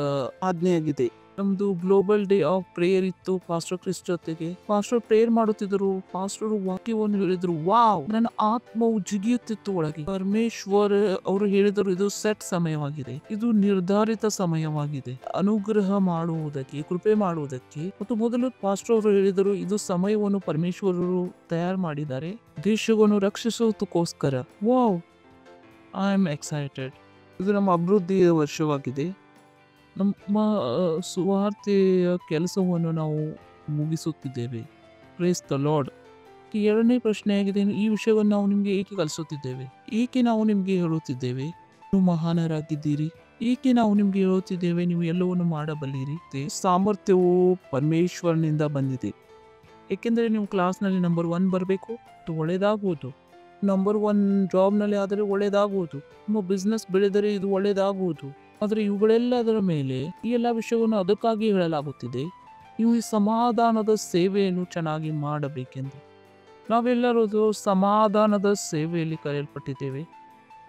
ಆಜ್ಞೆಯಾಗಿದೆ. ನಮ್ದು ಗ್ಲೋಬಲ್ ಡೇ ಆಫ್ ಪ್ರೇಯರ್ ಇತ್ತು. ಪಾಸ್ಟರ್ ಕ್ರಿಸ್ ಜೊತೆಗೆ ಪಾಸ್ಟರ್ ಪ್ರೇಯರ್ ಮಾಡುತ್ತಿದ್ದರು. ಪಾಸ್ಟರ್ ವಾಕ್ಯವನ್ನು ಹೇಳಿದ್ರು. ವಾವ್, ನನ್ನ ಆತ್ಮವು ಜಿಗಿಯುತ್ತಿತ್ತು ಒಳಗೆ. ಪರಮೇಶ್ವರ್ ಅವರು ಹೇಳಿದರು, ಇದು ಸೆಟ್ ಸಮಯವಾಗಿದೆ, ಇದು ನಿರ್ಧಾರಿತ ಸಮಯವಾಗಿದೆ ಅನುಗ್ರಹ ಮಾಡುವುದಕ್ಕೆ, ಕೃಪೆ ಮಾಡುವುದಕ್ಕೆ. ಮತ್ತು ಮೊದಲು ಪಾಸ್ಟರ್ ಅವರು ಹೇಳಿದರು, ಇದು ಸಮಯವನ್ನು ಪರಮೇಶ್ವರರು ತಯಾರು ಮಾಡಿದ್ದಾರೆ ದೇಶವನ್ನು ರಕ್ಷಿಸುವುದಕ್ಕೋಸ್ಕರ. Wow, I am excited. ಇದು ನಮ್ಮ ಅಭಿವೃದ್ಧಿಯ ವರ್ಷವಾಗಿದೆ. ನಮ್ಮ ಸುವಾರ್ತೆಯ ಕೆಲಸವನ್ನು ನಾವು ಮುಗಿಸುತ್ತಿದ್ದೇವೆ. Praise the lord. ಎರಡನೇ ಪ್ರಶ್ನೆಯಾಗಿದೆ, ಈ ವಿಷಯವನ್ನು ನಾವು ನಿಮಗೆ ಏಕೆ ಕಲಿಸುತ್ತಿದ್ದೇವೆ? ಏಕೆ ನಾವು ನಿಮಗೆ ಹೇಳುತ್ತಿದ್ದೇವೆ ನೀವು ಮಹಾನರಾಗಿದ್ದೀರಿ? ಏಕೆ ನಾವು ನಿಮ್ಗೆ ಹೇಳುತ್ತಿದ್ದೇವೆ ನೀವು ಎಲ್ಲವನ್ನು ಮಾಡಬಲ್ಲಿರಿ? ಸಾಮರ್ಥ್ಯವು ಪರಮೇಶ್ವರನಿಂದ ಬಂದಿದೆ. ಏಕೆಂದರೆ ನೀವು ಕ್ಲಾಸ್ನಲ್ಲಿ ನಂಬರ್ 1 ಬರಬೇಕು, ಇದು ಒಳ್ಳೆಯದಾಗುವುದು. ನಂಬರ್ 1 ಜಾಬ್ನಲ್ಲಿ ಆದರೆ ಒಳ್ಳೆಯದಾಗುವುದು. ನಿಮ್ಮ ಬಿಸ್ನೆಸ್ ಬೆಳೆದರೆ ಇದು ಒಳ್ಳೆಯದಾಗುವುದು. ಆದರೆ ಇವುಗಳೆಲ್ಲದರ ಮೇಲೆ ಈ ಎಲ್ಲ ವಿಷಯವನ್ನು ಅದಕ್ಕಾಗಿ ಹೇಳಲಾಗುತ್ತಿದೆ, ನೀವು ಈ ಸಮಾಧಾನದ ಸೇವೆಯನ್ನು ಚೆನ್ನಾಗಿ ಮಾಡಬೇಕೆಂದು. ನಾವೆಲ್ಲರೂ ಸಮಾಧಾನದ ಸೇವೆಯಲ್ಲಿ ಕರೆಯಲ್ಪಟ್ಟಿದ್ದೇವೆ.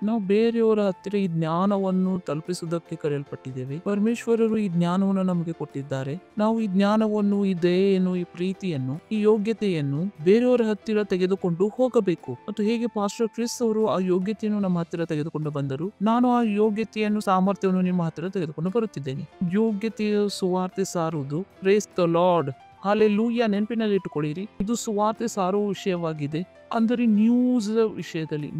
ನಾವು ಬೇರೆಯವರ ಹತ್ತಿರ ಈ ಜ್ಞಾನವನ್ನು ತಲುಪಿಸುವುದಕ್ಕೆ ಕರೆಯಲ್ಪಟ್ಟಿದ್ದೇವೆ. ಪರಮೇಶ್ವರರು ಈ ಜ್ಞಾನವನ್ನು ನಮಗೆ ಕೊಟ್ಟಿದ್ದಾರೆ. ನಾವು ಈ ಜ್ಞಾನವನ್ನು, ಈ ದಯೆಯನ್ನು, ಈ ಪ್ರೀತಿಯನ್ನು, ಈ ಯೋಗ್ಯತೆಯನ್ನು ಬೇರೆಯವರ ಹತ್ತಿರ ತೆಗೆದುಕೊಂಡು ಹೋಗಬೇಕು. ಮತ್ತು ಹೇಗೆ ಪಾಸ್ಟರ್ ಕ್ರಿಸ್ ಅವರು ಆ ಯೋಗ್ಯತೆಯನ್ನು ನಮ್ಮ ಹತ್ತಿರ ತೆಗೆದುಕೊಂಡು ಬಂದರು, ನಾನು ಆ ಯೋಗ್ಯತೆಯನ್ನು, ಸಾಮರ್ಥ್ಯವನ್ನು ನಿಮ್ಮ ಹತ್ತಿರ ತೆಗೆದುಕೊಂಡು ಬರುತ್ತಿದ್ದೇನೆ. ಯೋಗ್ಯತೆಯ ಸುವಾರ್ತೆ ಸಾರುವುದು. Praise the Lord. ಹಾಲೆಲೂಯ. ನೆನಪಿನಲ್ಲಿ ಇಟ್ಟುಕೊಳ್ಳಿರಿ, ಇದು ಸುವಾರ್ತೆ ಸಾರುವ ವಿಷಯವಾಗಿದೆ. ಅಂದರೆ ನ್ಯೂಸ್ ವಿಷಯದಲ್ಲಿ,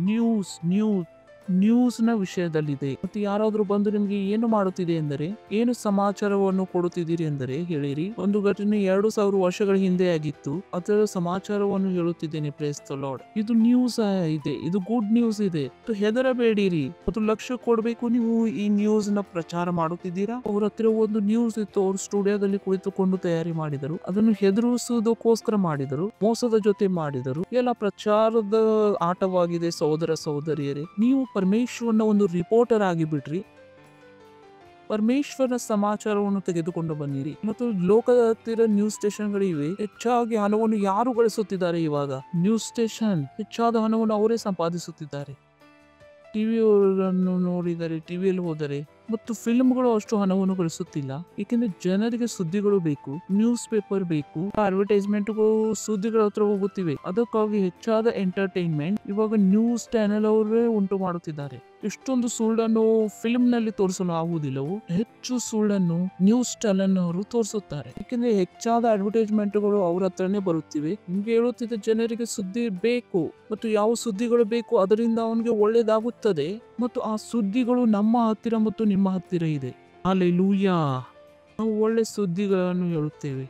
ನ್ಯೂಸ್ನ ವಿಷಯದಲ್ಲಿದೆ. ಮತ್ತು ಯಾರಾದ್ರೂ ಬಂದು ನಿಮ್ಗೆ ಏನು ಮಾಡುತ್ತಿದೆ ಎಂದರೆ, ಏನು ಸಮಾಚಾರವನ್ನು ಕೊಡುತ್ತಿದ್ದೀರಿ ಎಂದರೆ ಹೇಳಿರಿ, ಒಂದು ಘಟನೆ 2000 ವರ್ಷಗಳ ಹಿಂದೆ ಆಗಿತ್ತು, ಅದರ ಸಮಾಚಾರವನ್ನು ಹೇಳುತ್ತಿದ್ದೇನೆ. Praise the lord. ಇದು ನ್ಯೂಸ್ ಇದೆ, ಇದು ಗುಡ್ ನ್ಯೂಸ್ ಇದೆ. ಹೆದರಬೇಡಿರಿ. ಮತ್ತು ಲಕ್ಷ್ಯ ಕೊಡಬೇಕು. ನೀವು ಈ ನ್ಯೂಸ್ ನ ಪ್ರಚಾರ ಮಾಡುತ್ತಿದ್ದೀರಾ. ಅವ್ರ ಹತ್ತಿರ ಒಂದು ನ್ಯೂಸ್ ಇತ್ತು, ಅವ್ರು ಸ್ಟುಡಿಯೋದಲ್ಲಿ ಕುಳಿತುಕೊಂಡು ತಯಾರಿ ಮಾಡಿದರು, ಅದನ್ನು ಹೆದರಿಸುವುದಕ್ಕೋಸ್ಕರ ಮಾಡಿದರು, ಮೋಸದ ಜೊತೆ ಮಾಡಿದರು. ಎಲ್ಲ ಪ್ರಚಾರದ ಆಟವಾಗಿದೆ. ಸಹೋದರ ಸಹೋದರಿಯರೇ, ನೀವು ಪರಮೇಶ್ವರನ ಒಂದು ರಿಪೋರ್ಟರ್ ಆಗಿ ಬಿಡ್ರಿ. ಪರಮೇಶ್ವರನ ಸಮಾಚಾರವನ್ನು ತೆಗೆದುಕೊಂಡು ಬನ್ನಿರಿ. ಮತ್ತು ಲೋಕದ ಹತ್ತಿರ ನ್ಯೂಸ್ ಸ್ಟೇಷನ್ಗಳಿವೆ. ಹೆಚ್ಚಾಗಿ ಹಣವನ್ನು ಯಾರು ಗಳಿಸುತ್ತಿದ್ದಾರೆ? ಇವಾಗ ನ್ಯೂಸ್ ಸ್ಟೇಷನ್ ಹೆಚ್ಚಾದ ಹಣವನ್ನು ಅವರೇ ಸಂಪಾದಿಸುತ್ತಿದ್ದಾರೆ. ಟಿವಿಯನ್ನು ನೋಡಿದರೆ, ಟಿವಿಯಲ್ಲಿ ಹೋದರೆ ಮತ್ತು ಫಿಲ್ಮ್ಗಳು ಅಷ್ಟು ಹಣವನ್ನು ಗಳಿಸುತ್ತಿಲ್ಲ. ಏಕೆಂದ್ರೆ ಜನರಿಗೆ ಸುದ್ದಿಗಳು ಬೇಕು, ನ್ಯೂಸ್ ಪೇಪರ್ ಬೇಕು, ಅಡ್ವರ್ಟೈಸ್ಮೆಂಟ್ಗಳು ಸುದ್ದಿಗಳ ಹತ್ರ ಹೋಗುತ್ತಿವೆ. ಅದಕ್ಕಾಗಿ ಹೆಚ್ಚಾದ ಎಂಟರ್ಟೈನ್ಮೆಂಟ್ ಇವಾಗ ನ್ಯೂಸ್ ಚಾನೆಲ್ ಅವರೇ ಉಂಟು ಮಾಡುತ್ತಿದ್ದಾರೆ. ಎಷ್ಟೊಂದು ಸುಳ್ಳನ್ನು ಫಿಲ್ಮ್ ನಲ್ಲಿ ತೋರಿಸಲು ಆಗುವುದಿಲ್ಲವೋ ಹೆಚ್ಚು ಸುಳ್ಳನ್ನು ನ್ಯೂಸ್ ಚಾನೆಲ್ ಅವರು ತೋರಿಸುತ್ತಾರೆ. ಯಾಕೆಂದ್ರೆ ಹೆಚ್ಚಾದ ಅಡ್ವರ್ಟೈಸ್ಮೆಂಟ್ಗಳು ಅವ್ರ ಹತ್ರನೇ ಬರುತ್ತಿವೆ. ನಿಮ್ಗೆ ಹೇಳುತ್ತಿದ್ದ ಜನರಿಗೆ ಸುದ್ದಿ ಬೇಕು, ಮತ್ತು ಯಾವ ಸುದ್ದಿಗಳು ಬೇಕು ಅದರಿಂದ ಅವನಿಗೆ ಒಳ್ಳೇದಾಗುತ್ತದೆ. ಮತ್ತು ಆ ಸುದ್ದಿಗಳು ನಮ್ಮ ಹತ್ತಿರ ಮತ್ತು ನಿಮ್ಮ ಹತ್ತಿರ ಇದೆ. ಹಲ್ಲೆಲೂಯ. ನಾವು ಒಳ್ಳೆ ಸುದ್ದಿಗಳನ್ನು ಹೇಳುತ್ತೇವೆ.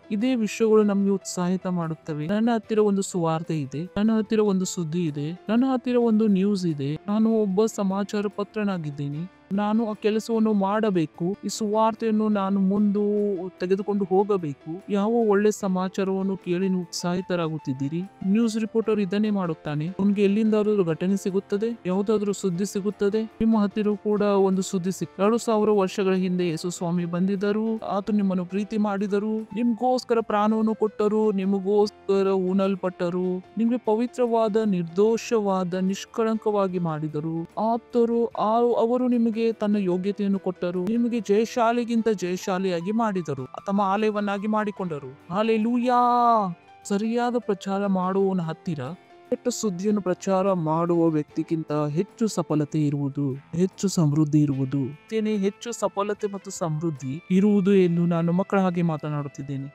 ಇದೇ ವಿಷಯಗಳು ನಮ್ಗೆ ಉತ್ಸಾಹಿತ ಮಾಡುತ್ತವೆ. ನನ್ನ ಹತ್ತಿರ ಒಂದು ಸುವಾರ್ತೆ ಇದೆ, ನನ್ನ ಹತ್ತಿರ ಒಂದು ಸುದ್ದಿ ಇದೆ, ನನ್ನ ಹತ್ತಿರ ಒಂದು ನ್ಯೂಸ್ ಇದೆ. ನಾನು ಒಬ್ಬ ಸಮಾಚಾರ ಪತ್ರನಾಗಿದ್ದೇನೆ. ನಾನು ಆ ಕೆಲಸವನ್ನು ಮಾಡಬೇಕು. ಈ ಸುವಾರ್ತೆಯನ್ನು ನಾನು ಮುಂದೆ ತೆಗೆದುಕೊಂಡು ಹೋಗಬೇಕು. ಯಾವ ಒಳ್ಳೆ ಸಮಾಚಾರವನ್ನು ಕೇಳಿ ನೀವು ಉತ್ಸಾಹಿತರಾಗುತ್ತಿದ್ದೀರಿ. ನ್ಯೂಸ್ ರಿಪೋರ್ಟರ್ ಇದನ್ನೇ ಮಾಡುತ್ತಾನೆ. ಅವನಿಗೆ ಎಲ್ಲಿಂದಾದ್ರೂ ಘಟನೆ ಸಿಗುತ್ತದೆ, ಯಾವುದಾದ್ರೂ ಸುದ್ದಿ ಸಿಗುತ್ತದೆ. ನಿಮ್ಮ ಹತ್ತಿರ ಕೂಡ ಒಂದು ಸುದ್ದಿ ಸಿಕ್ಕ 2000 ವರ್ಷಗಳ ಹಿಂದೆ ಯೇಸು ಸ್ವಾಮಿ ಬಂದಿದ್ದರು, ಆತ ನಿಮ್ಮನ್ನು ಪ್ರೀತಿ ಮಾಡಿದರು, ನಿಮ್ಗೋಸ್ಕರ ಪ್ರಾಣವನ್ನು ಕೊಟ್ಟರು, ನಿಮಗೋಸ್ಕರ ಉಣಲ್ಪಟ್ಟರು, ನಿಮ್ಗೆ ಪವಿತ್ರವಾದ, ನಿರ್ದೋಷವಾದ, ನಿಷ್ಕಳಂಕವಾಗಿ ಮಾಡಿದರು. ಅವರು ನಿಮಗೆ ತನ್ನ ಯೋಗ್ಯತೆಯನ್ನು ಕೊಟ್ಟರು, ನಿಮಗೆ ಜಯಶಾಲಿಗಿಂತ ಜಯಶಾಲಿಯಾಗಿ ಮಾಡಿದರು, ತಮ್ಮ ಆಲಯವನ್ನಾಗಿ ಮಾಡಿಕೊಂಡರು. ಹಲ್ಲೆಲೂಯಾ. ಸರಿಯಾದ ಪ್ರಚಾರ ಮಾಡುವವನ ಹತ್ತಿರ ಕೆಟ್ಟ ಸುದ್ದಿಯನ್ನು ಪ್ರಚಾರ ಮಾಡುವ ವ್ಯಕ್ತಿಗಿಂತ ಹೆಚ್ಚು ಸಫಲತೆ ಇರುವುದು, ಹೆಚ್ಚು ಸಮೃದ್ಧಿ ಇರುವುದು, ಹೆಚ್ಚು ಸಫಲತೆ ಮತ್ತು ಸಮೃದ್ಧಿ ಇರುವುದು ಎಂದು ನಾನು ಮಕ್ಕಳ ಹಾಗೆ ಮಾತನಾಡುತ್ತಿದ್ದೇನೆ.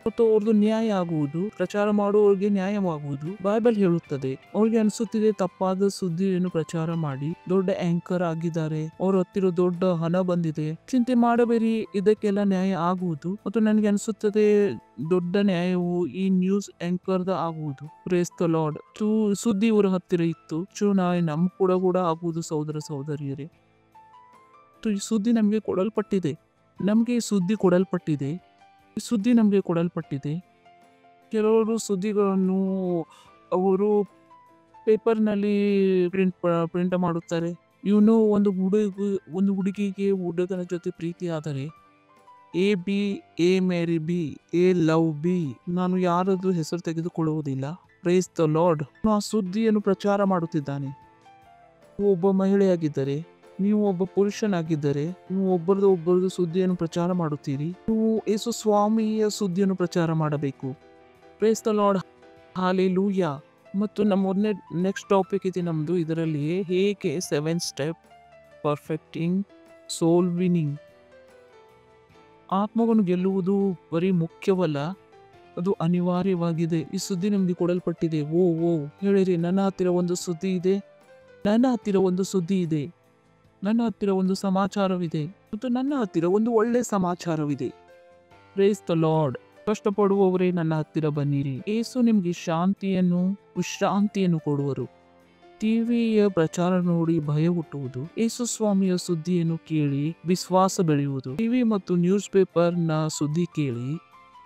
ಮತ್ತು ಅವ್ರದ್ದು ನ್ಯಾಯ ಆಗುವುದು, ಪ್ರಚಾರ ಮಾಡುವವರಿಗೆ ನ್ಯಾಯವಾಗುವುದು ಬೈಬಲ್ ಹೇಳುತ್ತದೆ. ಅವ್ರಿಗೆ ಅನಿಸುತ್ತಿದೆ ತಪ್ಪಾದ ಸುದ್ದಿಯನ್ನು ಪ್ರಚಾರ ಮಾಡಿ ದೊಡ್ಡ ಆಂಕರ್ ಆಗಿದ್ದಾರೆ, ಅವ್ರ ಹತ್ತಿರ ದೊಡ್ಡ ಹಣ ಬಂದಿದೆ, ಚಿಂತೆ ಮಾಡಬೇಡಿ, ಇದಕ್ಕೆಲ್ಲ ನ್ಯಾಯ ಆಗುವುದು. ಮತ್ತು ನನಗೆ ಅನಿಸುತ್ತದೆ ದೊಡ್ಡ ನ್ಯಾಯವು ಈ ನ್ಯೂಸ್ ಆಂಕರ್ದ ಆಗುವುದು. Praise the lord. ಸುದ್ದಿ ಇವರ ಹತ್ತಿರ ಇತ್ತು, ನಾಳೆ ನಮ್ ಕೂಡ ಆಗುವುದು. ಸಹೋದರ ಸಹೋದರಿಯರೇ, ಈ ಸುದ್ದಿ ನಮಗೆ ಕೊಡಲ್ಪಟ್ಟಿದೆ. ನಮಗೆ ಈ ಸುದ್ದಿ ಕೊಡಲ್ಪಟ್ಟಿದೆ. ಸುದ್ದಿ ನಮಗೆ ಕೊಡಲ್ಪಟ್ಟಿದೆ. ಕೆಲವರು ಸುದ್ದಿಗಳನ್ನು ಅವರು ಪೇಪರ್ನಲ್ಲಿ ಪ್ರಿಂಟ್ ಮಾಡುತ್ತಾರೆ. ಇವನು ಒಂದು ಹುಡುಗಿಗೆ ಹುಡುಗನ ಜೊತೆ ಪ್ರೀತಿ ಆದರೆ A Mary B, A love B, ನಾನು ಯಾರದ್ದು ಹೆಸರು ತೆಗೆದುಕೊಳ್ಳುವುದಿಲ್ಲ. Price the lord. ಆ ಸುದ್ದಿಯನ್ನು ಪ್ರಚಾರ ಮಾಡುತ್ತಿದ್ದಾನೆ. ಒಬ್ಬ ಮಹಿಳೆಯಾಗಿದ್ದರೆ, ನೀವು ಒಬ್ಬ ಪುರುಷನಾಗಿದ್ದರೆ, ನೀವು ಒಬ್ಬರದು ಸುದ್ದಿಯನ್ನು ಪ್ರಚಾರ ಮಾಡುತ್ತೀರಿ. ನೀವು ಯೇಸು ಸ್ವಾಮಿಯ ಸುದ್ದಿಯನ್ನು ಪ್ರಚಾರ ಮಾಡಬೇಕು. Price the Lord. ಹಲ್ಲೆಲೂಯಾ. ಮತ್ತು ನಮ್ಮ ನೆಕ್ಸ್ಟ್ ಟಾಪಿಕ್ ಇದೆ ನಮ್ದು. ಇದರಲ್ಲಿ ಹೇಗೆ 7 ಸ್ಟೆಪ್ ಪರ್ಫೆಕ್ಟಿಂಗ್ ಸೋಲ್ ವಿನಿಂಗ್. ಆತ್ಮವನ್ನು ಗೆಲ್ಲುವುದು ಬರೀ ಮುಖ್ಯವಲ್ಲ, ಅದು ಅನಿವಾರ್ಯವಾಗಿದೆ. ಈ ಸುದ್ದಿ ನಮ್ಗೆ ಕೊಡಲ್ಪಟ್ಟಿದೆ. ಹೇಳಿರಿ, ನನ್ನ ಹತ್ತಿರ ಒಂದು ಸುದ್ದಿ ಇದೆ, ನನ್ನ ಹತ್ತಿರ ಒಂದು ಸುದ್ದಿ ಇದೆ, ನನ್ನ ಹತ್ತಿರ ಒಂದು ಸಮಾಚಾರವಿದೆ, ಮತ್ತು ನನ್ನ ಹತ್ತಿರ ಒಂದು ಒಳ್ಳೆ ಸಮಾಚಾರವಿದೆ. Praise the Lord. ಕಷ್ಟಪಡುವವರೇ ನನ್ನ ಹತ್ತಿರ ಬನ್ನಿರಿ. ಯೇಸು ನಿಮ್ಗೆ ವಿಶ್ರಾಂತಿಯನ್ನು ಕೊಡುವರು. ಟಿವಿಯ ಪ್ರಚಾರ ನೋಡಿ ಭಯ ಹುಟ್ಟುವುದು, ಯೇಸು ಸ್ವಾಮಿಯ ಸುದ್ದಿಯನ್ನು ಕೇಳಿ ವಿಶ್ವಾಸ ಬೆಳೆಯುವುದು. ಟಿವಿ ಮತ್ತು ನ್ಯೂಸ್ ಪೇಪರ್ ನ ಸುದ್ದಿ ಕೇಳಿ,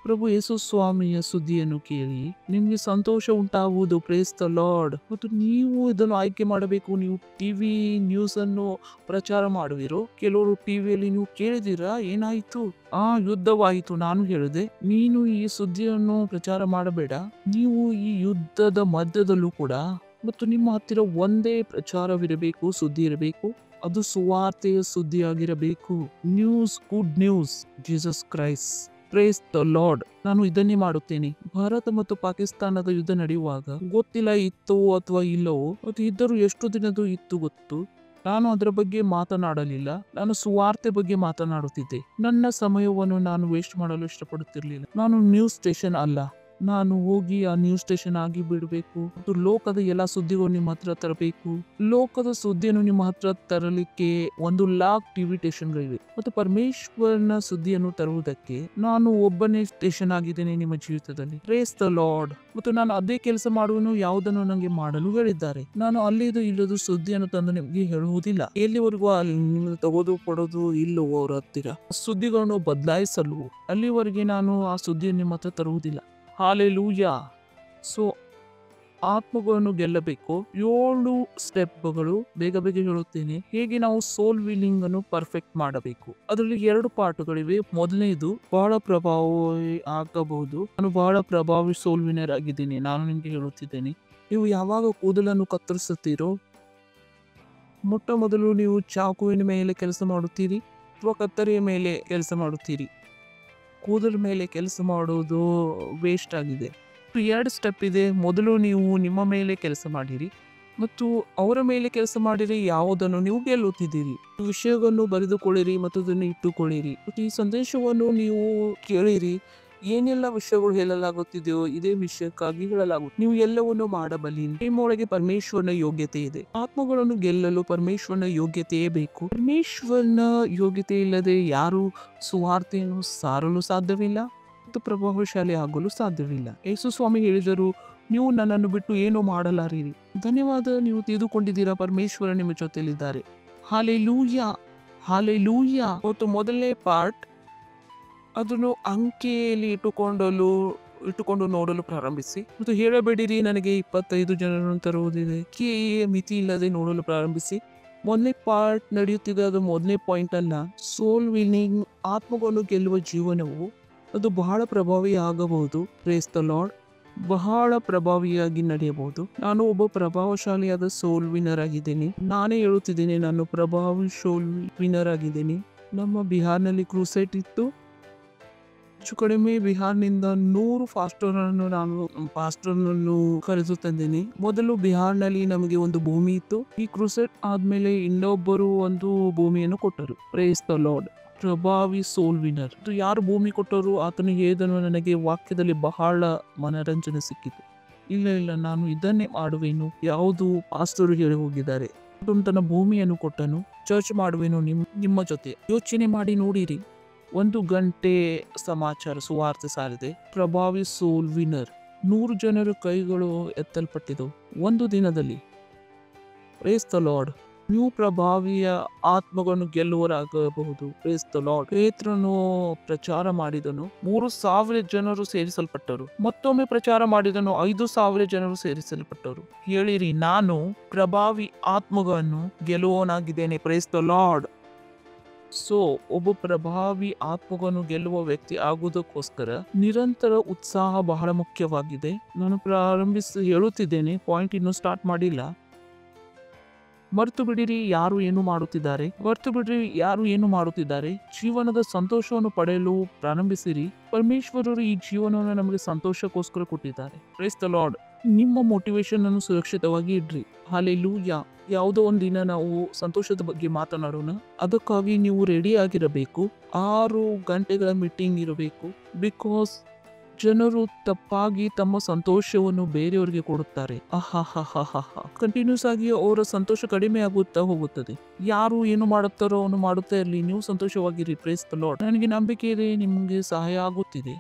ಪ್ರಭು ಯೇಸು ಸ್ವಾಮಿಯ ಸುದ್ದಿಯನ್ನು ಕೇಳಿ ನಿಮ್ಗೆ ಸಂತೋಷ ಉಂಟಾಗುವುದು. Praise the lord. ಮತ್ತು ನೀವು ಇದನ್ನು ಆಯ್ಕೆ ಮಾಡಬೇಕು. ನೀವು ಟಿವಿ ನ್ಯೂಸ್ ಅನ್ನು ಪ್ರಚಾರ ಮಾಡುವಿರೋ, ಕೆಲವರು ಟಿವಿಯಲ್ಲಿ ನೀವು ಕೇಳಿದಿರಾ, ಏನಾಯ್ತು, ಯುದ್ಧವಾಯಿತು. ನಾನು ಹೇಳಿದೆ, ನೀನು ಈ ಸುದ್ದಿಯನ್ನು ಪ್ರಚಾರ ಮಾಡಬೇಡ. ನೀವು ಈ ಯುದ್ಧದ ಮಧ್ಯದಲ್ಲೂ ಕೂಡ ಮತ್ತು ನಿಮ್ಮ ಹತ್ತಿರ ಒಂದೇ ಪ್ರಚಾರವಿರಬೇಕು, ಸುದ್ದಿ ಇರಬೇಕು. ಅದು ಸುವಾರ್ತೆಯ ಸುದ್ದಿಯಾಗಿರಬೇಕು. News, good news, Jesus Christ. Praise the lord. ನಾನು ಇದನ್ನೇ ಮಾಡುತ್ತೇನೆ. ಭಾರತ ಮತ್ತು ಪಾಕಿಸ್ತಾನದ ಯುದ್ಧ ನಡೆಯುವಾಗ ಗೊತ್ತಿಲ್ಲ ಇತ್ತೋ ಅಥವಾ ಇಲ್ಲವೋ, ಅದು ಇದ್ದರೂ ಎಷ್ಟು ದಿನದ್ದು ಇತ್ತು ಗೊತ್ತು. ನಾನು ಅದರ ಬಗ್ಗೆ ಮಾತನಾಡಲಿಲ್ಲ. ನಾನು ಸುವಾರ್ತೆ ಬಗ್ಗೆ ಮಾತನಾಡುತ್ತಿದ್ದೆ. ನನ್ನ ಸಮಯವನ್ನು ನಾನು ವೇಸ್ಟ್ ಮಾಡಲು ಇಷ್ಟಪಡುತ್ತಿರಲಿಲ್ಲ. ನಾನು ನ್ಯೂಸ್ ಸ್ಟೇಷನ್ ಅಲ್ಲ. ನಾನು ಹೋಗಿ ಆ ನ್ಯೂಸ್ ಸ್ಟೇಷನ್ ಆಗಿ ಬಿಡಬೇಕು ಮತ್ತು ಲೋಕದ ಎಲ್ಲ ಸುದ್ದಿಗಳು ನಿಮ್ಮ ಹತ್ರ ತರಬೇಕು. ಲೋಕದ ಸುದ್ದಿಯನ್ನು ನಿಮ್ಮ ಹತ್ರ ತರಲಿಕ್ಕೆ 1,00,000 ಟಿವಿ ಸ್ಟೇಷನ್ಗಳಿವೆ ಮತ್ತು ಪರಮೇಶ್ವರನ ಸುದ್ದಿಯನ್ನು ತರುವುದಕ್ಕೆ ನಾನು ಒಬ್ಬನೇ ಸ್ಟೇಷನ್ ಆಗಿದ್ದೇನೆ ನಿಮ್ಮ ಜೀವಿತದಲ್ಲಿ. Praise the lord. ಮತ್ತು ನಾನು ಅದೇ ಕೆಲಸ ಮಾಡುವನು ಯಾವುದನ್ನು ನನಗೆ ಮಾಡಲು ಹೇಳಿದ್ದಾರೆ. ನಾನು ಅಲ್ಲಿದು ಇಲ್ಲದು ಸುದ್ದಿಯನ್ನು ತಂದು ನಿಮಗೆ ಹೇಳುವುದಿಲ್ಲ. ಎಲ್ಲಿವರೆಗೂ ನಿಮಗೆ ತಗೋದು ಕೊಡೋದು ಇಲ್ಲವೋ ಅವರ ಹತ್ತಿರ ಸುದ್ದಿಗಳನ್ನು ಬದಲಾಯಿಸಲು ಅಲ್ಲಿವರೆಗೆ ನಾನು ಆ ಸುದ್ದಿಯನ್ನು ನಿಮ್ಮ ಹತ್ರ ತರುವುದಿಲ್ಲ. ಹಾಲೆಲೂಯಾ. ಸೊ ಆತ್ಮಗಳನ್ನು ಗೆಲ್ಲಬೇಕು. 7 ಸ್ಟೆಪ್ಗಳು ಬೇಗ ಬೇಗ ಹೇಳುತ್ತೇನೆ. ಹೇಗೆ ನಾವು ಸೋಲ್ ವಿಲ್ಲಿಂಗ್ ಅನ್ನು ಪರ್ಫೆಕ್ಟ್ ಮಾಡಬೇಕು. ಅದರಲ್ಲಿ 2 ಪಾಠಗಳಿವೆ. ಮೊದಲನೇದು ಬಹಳ ಪ್ರಭಾವಿ ಆಗಬಹುದು. ನಾನು ಬಹಳ ಪ್ರಭಾವಿ ಸೋಲ್ ವಿನ್ನರ್ ಆಗಿದ್ದೀನಿ. ನಾನು ನಿಮಗೆ ಹೇಳುತ್ತಿದ್ದೇನೆ, ನೀವು ಯಾವಾಗ ಕೂದಲನ್ನು ಕತ್ತರಿಸುತ್ತೀರೋ, ಮೊಟ್ಟ ಮೊದಲು ನೀವು ಚಾಕುವಿನ ಮೇಲೆ ಕೆಲಸ ಮಾಡುತ್ತೀರಿ ಅಥವಾ ಕತ್ತರಿಯ ಮೇಲೆ ಕೆಲಸ ಮಾಡುತ್ತೀರಿ. ಕೂದಲ ಮೇಲೆ ಕೆಲಸ ಮಾಡೋದು ವೇಸ್ಟ್ ಆಗಿದೆ. 2 ಸ್ಟೆಪ್ ಇದೆ. ಮೊದಲು ನೀವು ನಿಮ್ಮ ಮೇಲೆ ಕೆಲಸ ಮಾಡಿರಿ ಮತ್ತು ಅವರ ಮೇಲೆ ಕೆಲಸ ಮಾಡಿರಿ. ಯಾವುದನ್ನು ನೀವು ಗೆಲ್ಲುತ್ತಿದ್ದೀರಿ. ವಿಷಯವನ್ನು ಬರೆದುಕೊಳ್ಳಿರಿ ಮತ್ತು ಅದನ್ನು ಇಟ್ಟುಕೊಳ್ಳಿರಿ. ಮತ್ತು ಈ ಸಂದೇಶವನ್ನು ನೀವು ಕೇಳಿರಿ. ಏನೆಲ್ಲ ವಿಷಯಗಳು ಹೇಳಲಾಗುತ್ತಿದೆಯೋ ಇದೇ ವಿಷಯಕ್ಕಾಗಿ ಹೇಳಲಾಗುತ್ತೆ. ನೀವು ಎಲ್ಲವನ್ನು ಮಾಡಬಲ್ಲಿರಿ. ನಿಮ್ಮೊಳಗೆ ಪರಮೇಶ್ವರನ ಯೋಗ್ಯತೆ ಇದೆ. ಆತ್ಮಗಳನ್ನು ಗೆಲ್ಲಲು ಪರಮೇಶ್ವರನ ಯೋಗ್ಯತೆಯೇ ಬೇಕು. ಪರಮೇಶ್ವರನ ಯೋಗ್ಯತೆ ಇಲ್ಲದೆ ಯಾರು ಸುವಾರ್ತೆಯನ್ನು ಸಾರಲು ಸಾಧ್ಯವಿಲ್ಲ ಮತ್ತು ಪ್ರಭಾವಶಾಲಿ ಆಗಲು ಸಾಧ್ಯವಿಲ್ಲ. ಯೇಸು ಸ್ವಾಮಿ ಹೇಳಿದರು, ನೀವು ನನ್ನನ್ನು ಬಿಟ್ಟು ಏನು ಮಾಡಲಾರಿರಿ. ಧನ್ಯವಾದ. ನೀವು ತಿಳಿದುಕೊಂಡಿದ್ದೀರಾ, ಪರಮೇಶ್ವರ ನಿಮ್ಮ ಜೊತೆಯಲ್ಲಿದ್ದಾರೆ. Hallelujah, hallelujah. ಮತ್ತು ಮೊದಲನೇ ಪಾರ್ಟ್ ಅದನ್ನು ಅಂಕೆಯಲ್ಲಿ ಇಟ್ಟುಕೊಂಡು ನೋಡಲು ಪ್ರಾರಂಭಿಸಿ ಮತ್ತು ಹೇಳಬೇಡಿರಿ ನನಗೆ 25 ಜನರನ್ನು ತರುವುದಿದೆ. ಮಿತಿ ಇಲ್ಲದೆ ನೋಡಲು ಪ್ರಾರಂಭಿಸಿ. ಮೊದಲನೇ ಪಾರ್ಟ್ ನಡೆಯುತ್ತಿದೆ. ಅದು ಮೊದಲನೇ ಪಾಯಿಂಟ್ ಅಲ್ಲ. ಸೋಲ್ ವಿನ್ನಿಂಗ್, ಆತ್ಮಗಳನ್ನು ಗೆಲ್ಲುವ ಜೀವನವು ಅದು ಬಹಳ ಪ್ರಭಾವಿ ಆಗಬಹುದು. Praise the lord. ಬಹಳ ಪ್ರಭಾವಿಯಾಗಿ ನಡೆಯಬಹುದು. ನಾನು ಒಬ್ಬ ಪ್ರಭಾವಶಾಲಿಯಾದ ಸೋಲ್ ವಿನ್ನರ್ ಆಗಿದ್ದೇನೆ. ನಾನೇ ಹೇಳುತ್ತಿದ್ದೇನೆ, ನಾನು ಪ್ರಭಾವಿ ಸೋಲ್ ವಿನ್ನರ್ ಆಗಿದ್ದೇನೆ. ನಮ್ಮ ಬಿಹಾರ್ನಲ್ಲಿ ಕ್ರೂಸೈಟ್ ಇತ್ತು. ಹೆಚ್ಚು ಕಡಿಮೆ ಬಿಹಾರ್ನಿಂದ 100 ಪಾಸ್ಟರ್ನನ್ನು ಕರೆದು ತಂದೇನೆ. ಮೊದಲು ಬಿಹಾರ್ನಲ್ಲಿ ನಮಗೆ ಒಂದು ಭೂಮಿ ಇತ್ತು. ಈ ಕ್ರೂಸೈಟ್ ಆದ್ಮೇಲೆ ಇನ್ನೊಬ್ಬರು ಒಂದು ಭೂಮಿಯನ್ನು ಕೊಟ್ಟರು. Praise the lord. ಪ್ರಭಾವಿ ಸೋಲ್ ವಿನ್ನರ್. ಯಾರು ಭೂಮಿ ಕೊಟ್ಟರು ಆತನು ಹೇಳಿದನು, ನನಗೆ ವಾಕ್ಯದಲ್ಲಿ ಬಹಳ ಮನರಂಜನೆ ಸಿಕ್ಕಿತು. ಇಲ್ಲ, ನಾನು ಇದನ್ನೇ ಮಾಡುವೆನು. ಯಾವುದು ಪಾಸ್ಟರು ಹೇಳಿ ಹೋಗಿದ್ದಾರೆ. ತನ್ನ ಭೂಮಿಯನ್ನು ಕೊಟ್ಟನು. ಚರ್ಚ್ ಮಾಡುವೆನು ನಿಮ್ಮ ಜೊತೆ. ಯೋಚನೆ ಮಾಡಿ ನೋಡಿರಿ. 1 ಗಂಟೆ ಸಮಾಚಾರ ಸುವಾರ್ತೆ ಸಾರಿದೆ. ಪ್ರಭಾವಿ ಸೋಲ್ ವಿನ್ನರ್. 100 ಜನರ ಕೈಗಳು ಎತ್ತಲ್ಪಟ್ಟಿದ್ದವು ಒಂದು ದಿನದಲ್ಲಿ. Praise the lord. ನೀವು ಪ್ರಭಾವಿಯ ಆತ್ಮಗಳನ್ನು ಗೆಲ್ಲುವರಾಗಬಹುದು. Praise the lord. ಪೇತ್ರನು ಪ್ರಚಾರ ಮಾಡಿದನು, 3,000 ಜನರು ಸೇರಿಸಲ್ಪಟ್ಟರು. ಮತ್ತೊಮ್ಮೆ ಪ್ರಚಾರ ಮಾಡಿದನು, 5,000 ಜನರು ಸೇರಿಸಲ್ಪಟ್ಟರು. ಹೇಳಿರಿ, ನಾನು ಪ್ರಭಾವಿ ಆತ್ಮಗಳನ್ನು ಗೆಲ್ಲುವನಾಗಿದ್ದೇನೆ. Praise the Lord. ಸೊ ಒಬ್ಬ ಪ್ರಭಾವಿ ಆತ್ಮಗಳನ್ನು ಗೆಲ್ಲುವ ವ್ಯಕ್ತಿ ಆಗುವುದಕ್ಕೋಸ್ಕರ ನಿರಂತರ ಉತ್ಸಾಹ ಬಹಳ ಮುಖ್ಯವಾಗಿದೆ. ನಾನು ಹೇಳುತ್ತಿದ್ದೇನೆ, ಪಾಯಿಂಟ್ ಇನ್ನೂ ಸ್ಟಾರ್ಟ್ ಮಾಡಿಲ್ಲ. ಮರೆತು ಬಿಡಿರಿ ಯಾರು ಏನು ಮಾಡುತ್ತಿದ್ದಾರೆ. ಜೀವನದ ಸಂತೋಷವನ್ನು ಪಡೆಯಲು ಪ್ರಾರಂಭಿಸಿರಿ. ಪರಮೇಶ್ವರರು ಈ ಜೀವನವನ್ನು ನಮಗೆ ಸಂತೋಷಕ್ಕೋಸ್ಕರ ಕೊಟ್ಟಿದ್ದಾರೆ. Praise the lord. ನಿಮ್ಮ ಮೋಟಿವೇಶನ್ ಅನ್ನು ಸುರಕ್ಷಿತವಾಗಿ ಇಡ್ರಿ. ಹಾಲೆಲೂಯಾ. ಯಾವುದೋ ಒಂದಿನ ನಾವು ಸಂತೋಷದ ಬಗ್ಗೆ ಮಾತನಾಡೋಣ. ಅದಕ್ಕಾಗಿ ನೀವು ರೆಡಿ ಆಗಿರಬೇಕು. 6 ಗಂಟೆಗಳ ಮೀಟಿಂಗ್ ಇರಬೇಕು. ಬಿಕಾಸ್ ಜನರು ತಪ್ಪಾಗಿ ತಮ್ಮ ಸಂತೋಷವನ್ನು ಬೇರೆಯವರಿಗೆ ಕೊಡುತ್ತಾರೆ. ಕಂಟಿನ್ಯೂಸ್ ಆಗಿ ಅವರ ಸಂತೋಷ ಕಡಿಮೆ ಆಗುತ್ತಾ ಹೋಗುತ್ತದೆ. ಯಾರು ಏನು ಮಾಡುತ್ತಾರೋ ಅವನು ಮಾಡುತ್ತಾ ಇರಲಿ, ನೀವು ಸಂತೋಷವಾಗಿರಿ. Praise the lord. ನನಗೆ ನಂಬಿಕೆ ಇದೆ ನಿಮ್ಗೆ ಸಹಾಯ ಆಗುತ್ತಿದೆ.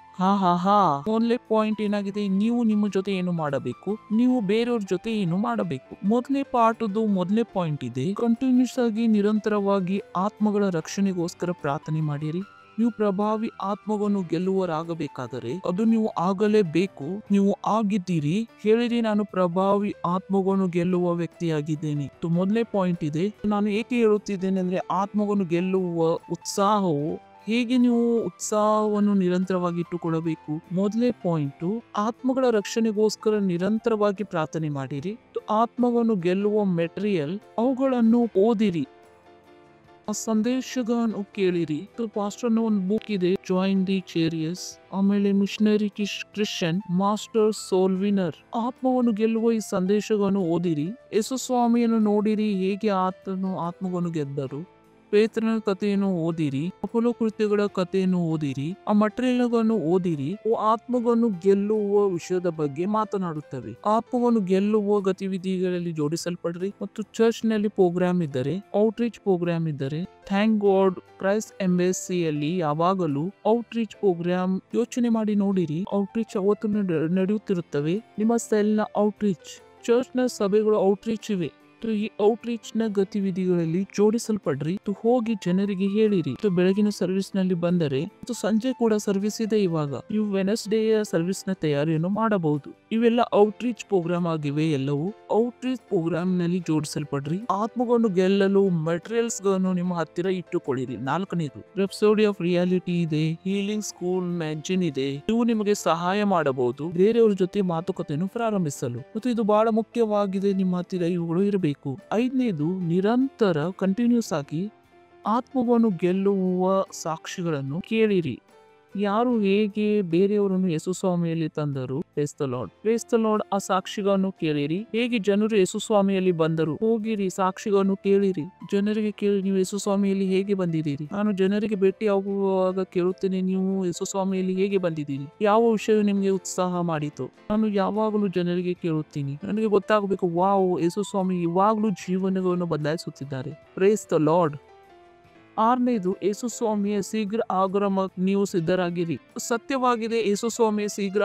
ಮೊದಲನೇ ಪಾಯಿಂಟ್ ಏನಾಗಿದೆ, ನೀವು ನಿಮ್ಮ ಜೊತೆ ಏನು ಮಾಡಬೇಕು, ನೀವು ಬೇರೆಯವ್ರ ಜೊತೆ ಏನು ಮಾಡಬೇಕು. ಮೊದಲನೇ ಪಾರ್ಟ್ದು ಮೊದಲನೇ ಪಾಯಿಂಟ್ ಇದೆ, ಕಂಟಿನ್ಯೂಸ್ ಆಗಿ ನಿರಂತರವಾಗಿ ಆತ್ಮಗಳ ರಕ್ಷಣೆಗೋಸ್ಕರ ಪ್ರಾರ್ಥನೆ ಮಾಡಿರಿ. ನೀವು ಪ್ರಭಾವಿ ಆತ್ಮವನ್ನು ಗೆಲ್ಲುವರಾಗಬೇಕಾದರೆ ಅದು ನೀವು ಆಗಲೇಬೇಕು. ನೀವು ಆಗಿದ್ದೀರಿ. ಹೇಳಿರಿ, ನಾನು ಪ್ರಭಾವಿ ಆತ್ಮವನ್ನು ಗೆಲ್ಲುವ ವ್ಯಕ್ತಿಯಾಗಿದ್ದೇನೆ. ಮೊದಲನೇ ಪಾಯಿಂಟ್ ಇದೆ. ನಾನು ಏಕೆ ಹೇಳುತ್ತಿದ್ದೇನೆ ಅಂದ್ರೆ, ಆತ್ಮವನ್ನು ಗೆಲ್ಲುವ ಉತ್ಸಾಹವು ಹೇಗೆ ನೀವು ಉತ್ಸಾಹವನ್ನು ನಿರಂತರವಾಗಿ ಇಟ್ಟುಕೊಳ್ಳಬೇಕು. ಮೊದಲನೇ ಪಾಯಿಂಟು, ಆತ್ಮಗಳ ರಕ್ಷಣೆಗೋಸ್ಕರ ನಿರಂತರವಾಗಿ ಪ್ರಾರ್ಥನೆ ಮಾಡಿರಿ. ಆತ್ಮವನ್ನು ಗೆಲ್ಲುವ ಮೆಟೀರಿಯಲ್ ಅವುಗಳನ್ನು ಓದಿರಿ, ಆ ಸಂದೇಶಗಳನ್ನು ಕೇಳಿರಿ. ಪಾಸ್ಟರ್ನ ಒಂದು ಬುಕ್ ಇದೆ, ಜಾಯಿನ್ ದಿ ಚೇರಿಯಸ್. ಆಮೇಲೆ missionary Christian master soul winner. ಆತ್ಮವನ್ನು ಗೆಲ್ಲುವ ಈ ಸಂದೇಶಗಳನ್ನು ಓದಿರಿ. ಯೇಸು ಸ್ವಾಮಿಯನ್ನು ನೋಡಿರಿ, ಹೇಗೆ ಆತನು ಆತ್ಮವನ್ನು ಗೆದ್ದರು. ಪೇತ್ರನ ಕಥೆಯನ್ನು ಓದಿರಿ, ಅಪೊಲೋ ಕೃತ್ಯಗಳ ಕಥೆಯನ್ನು ಓದಿರಿ, ಆ ಮಟೀರಿಯಲ್ಗಳನ್ನು ಓದಿರಿ. ಆತ್ಮವನ್ನು ಗೆಲ್ಲುವ ವಿಷಯದ ಬಗ್ಗೆ ಮಾತನಾಡುತ್ತವೆ. ಆತ್ಮವನ್ನು ಗೆಲ್ಲುವ ಗತಿವಿಧಿಗಳಲ್ಲಿ ಜೋಡಿಸಲ್ಪಡ್ರಿ. ಮತ್ತು ಚರ್ಚ್ ನಲ್ಲಿ ಪ್ರೋಗ್ರಾಮ್ ಇದ್ದರೆ, ಔಟ್ರೀಚ್ ಪ್ರೋಗ್ರಾಮ್ ಇದ್ದರೆ, ಥ್ಯಾಂಕ್ ಗಾಡ್ ಕ್ರೈಸ್ಟ್ ಎಂಬೆಸಿಯಲ್ಲಿ ಯಾವಾಗಲೂ ಔಟ್ರೀಚ್ ಪ್ರೋಗ್ರಾಮ್ ಯೋಚನೆ ಮಾಡಿ ನೋಡಿರಿ. ಔಟ್ರೀಚ್ ಅವತ್ತು ನಡೆಯುತ್ತಿರುತ್ತವೆ. ನಿಮ್ಮ ಸೆಲ್ನ ಔಟ್ರೀಚ್, ಚರ್ಚ್ ನ ಸಭೆಗಳು ಔಟ್ರೀಚ್ ಇವೆ. ಈ ಔಟ್ರೀಚ್ ನ ಗತಿವಿಧಿಗಳಲ್ಲಿ ಜೋಡಿಸಲ್ಪಡ್ರಿ. ಹೋಗಿ ಜನರಿಗೆ ಹೇಳಿರಿ. ಬೆಳಗಿನ ಸರ್ವಿಸ್ ನಲ್ಲಿ ಬಂದರೆ ಸಂಜೆ ಕೂಡ ಸರ್ವಿಸ್ ಇದೆ. ಇವಾಗ ನೀವು ವೆನಸ್ಡೇ ಸರ್ವಿಸ್ ನ ತಯಾರಿಯನ್ನು ಮಾಡಬಹುದು. ಇವೆಲ್ಲ ಔಟ್ರೀಚ್ ಪ್ರೋಗ್ರಾಮ್ ಆಗಿವೆ. ಎಲ್ಲವೂ ಔಟ್ರೀಚ್ ಪ್ರೋಗ್ರಾಮ್ ನಲ್ಲಿ ಜೋಡಿಸಲ್ಪಡ್ರಿ. ಆತ್ಮಗಳನ್ನು ಗೆಲ್ಲಲು ಮೆಟೀರಿಯಲ್ಸ್ ಗಳನ್ನು ನಿಮ್ಮ ಹತ್ತಿರ ಇಟ್ಟುಕೊಳ್ಳಿರಿ. 4ನೇದು ರೆಪ್ಸೋಡಿ ಆಫ್ ರಿಯಾಲಿಟಿ ಇದೆ, ಹೀಲಿಂಗ್ ಸ್ಕೂಲ್ ಮ್ಯಾಗಜಿನ್ ಇದೆ. ಇವು ನಿಮಗೆ ಸಹಾಯ ಮಾಡಬಹುದು ಬೇರೆಯವ್ರ ಜೊತೆ ಮಾತುಕತೆಯನ್ನು ಪ್ರಾರಂಭಿಸಲು. ಮತ್ತು ಇದು ಬಹಳ ಮುಖ್ಯವಾಗಿದೆ, ನಿಮ್ಮ ಹತ್ತಿರ ಇವುಗಳು ಇರಬೇಕು. 5ನೇದು ನಿರಂತರ ಕಂಟಿನ್ಯೂಸ್ ಆಗಿ ಆತ್ಮವನ್ನು ಗೆಲ್ಲುವ ಸಾಕ್ಷಿಗಳನ್ನು ಕೇಳಿರಿ. ಯಾರು ಹೇಗೆ ಬೇರೆಯವರನ್ನು ಯೇಸು ಸ್ವಾಮಿಯಲ್ಲಿ ತಂದರು. Praise the lord, praise the lord. ಆ ಸಾಕ್ಷಿಗಳನ್ನು ಕೇಳಿರಿ. ಹೇಗೆ ಜನರು ಯೇಸು ಸ್ವಾಮಿಯಲ್ಲಿ ಬಂದರು. ಹೋಗಿರಿ, ಸಾಕ್ಷಿಗಳನ್ನು ಕೇಳಿರಿ. ಜನರಿಗೆ ಕೇಳಿ, ನೀವು ಯೇಸು ಸ್ವಾಮಿಯಲ್ಲಿ ಹೇಗೆ ಬಂದಿದ್ದೀರಿ. ನಾನು ಜನರಿಗೆ ಭೇಟಿ ಆಗುವಾಗ ಕೇಳುತ್ತೇನೆ, ನೀವು ಯೇಸು ಸ್ವಾಮಿಯಲ್ಲಿ ಹೇಗೆ ಬಂದಿದ್ದೀರಿ. ಯಾವ ವಿಷಯ ನಿಮಗೆ ಉತ್ಸಾಹ ಮಾಡಿತು. ನಾನು ಯಾವಾಗಲೂ ಜನರಿಗೆ ಕೇಳುತ್ತೀನಿ. ನನಗೆ ಗೊತ್ತಾಗಬೇಕು, ವಾವ್, ಯೇಸು ಸ್ವಾಮಿ ಇವಾಗಲೂ ಜೀವನವನ್ನು ಬದಲಾಯಿಸುತ್ತಿದ್ದಾರೆ. Praise the Lord. 6ನೇದು ಯೇಸು ಸ್ವಾಮಿಯ ಶೀಘ್ರ ಆಗಮನಕ್ಕೆ ನೀವು ಸಿದ್ಧರಾಗಿರಿ. ಸತ್ಯವಾಗಿದೆ, ಯೇಸು ಸ್ವಾಮಿಯ ಶೀಘ್ರ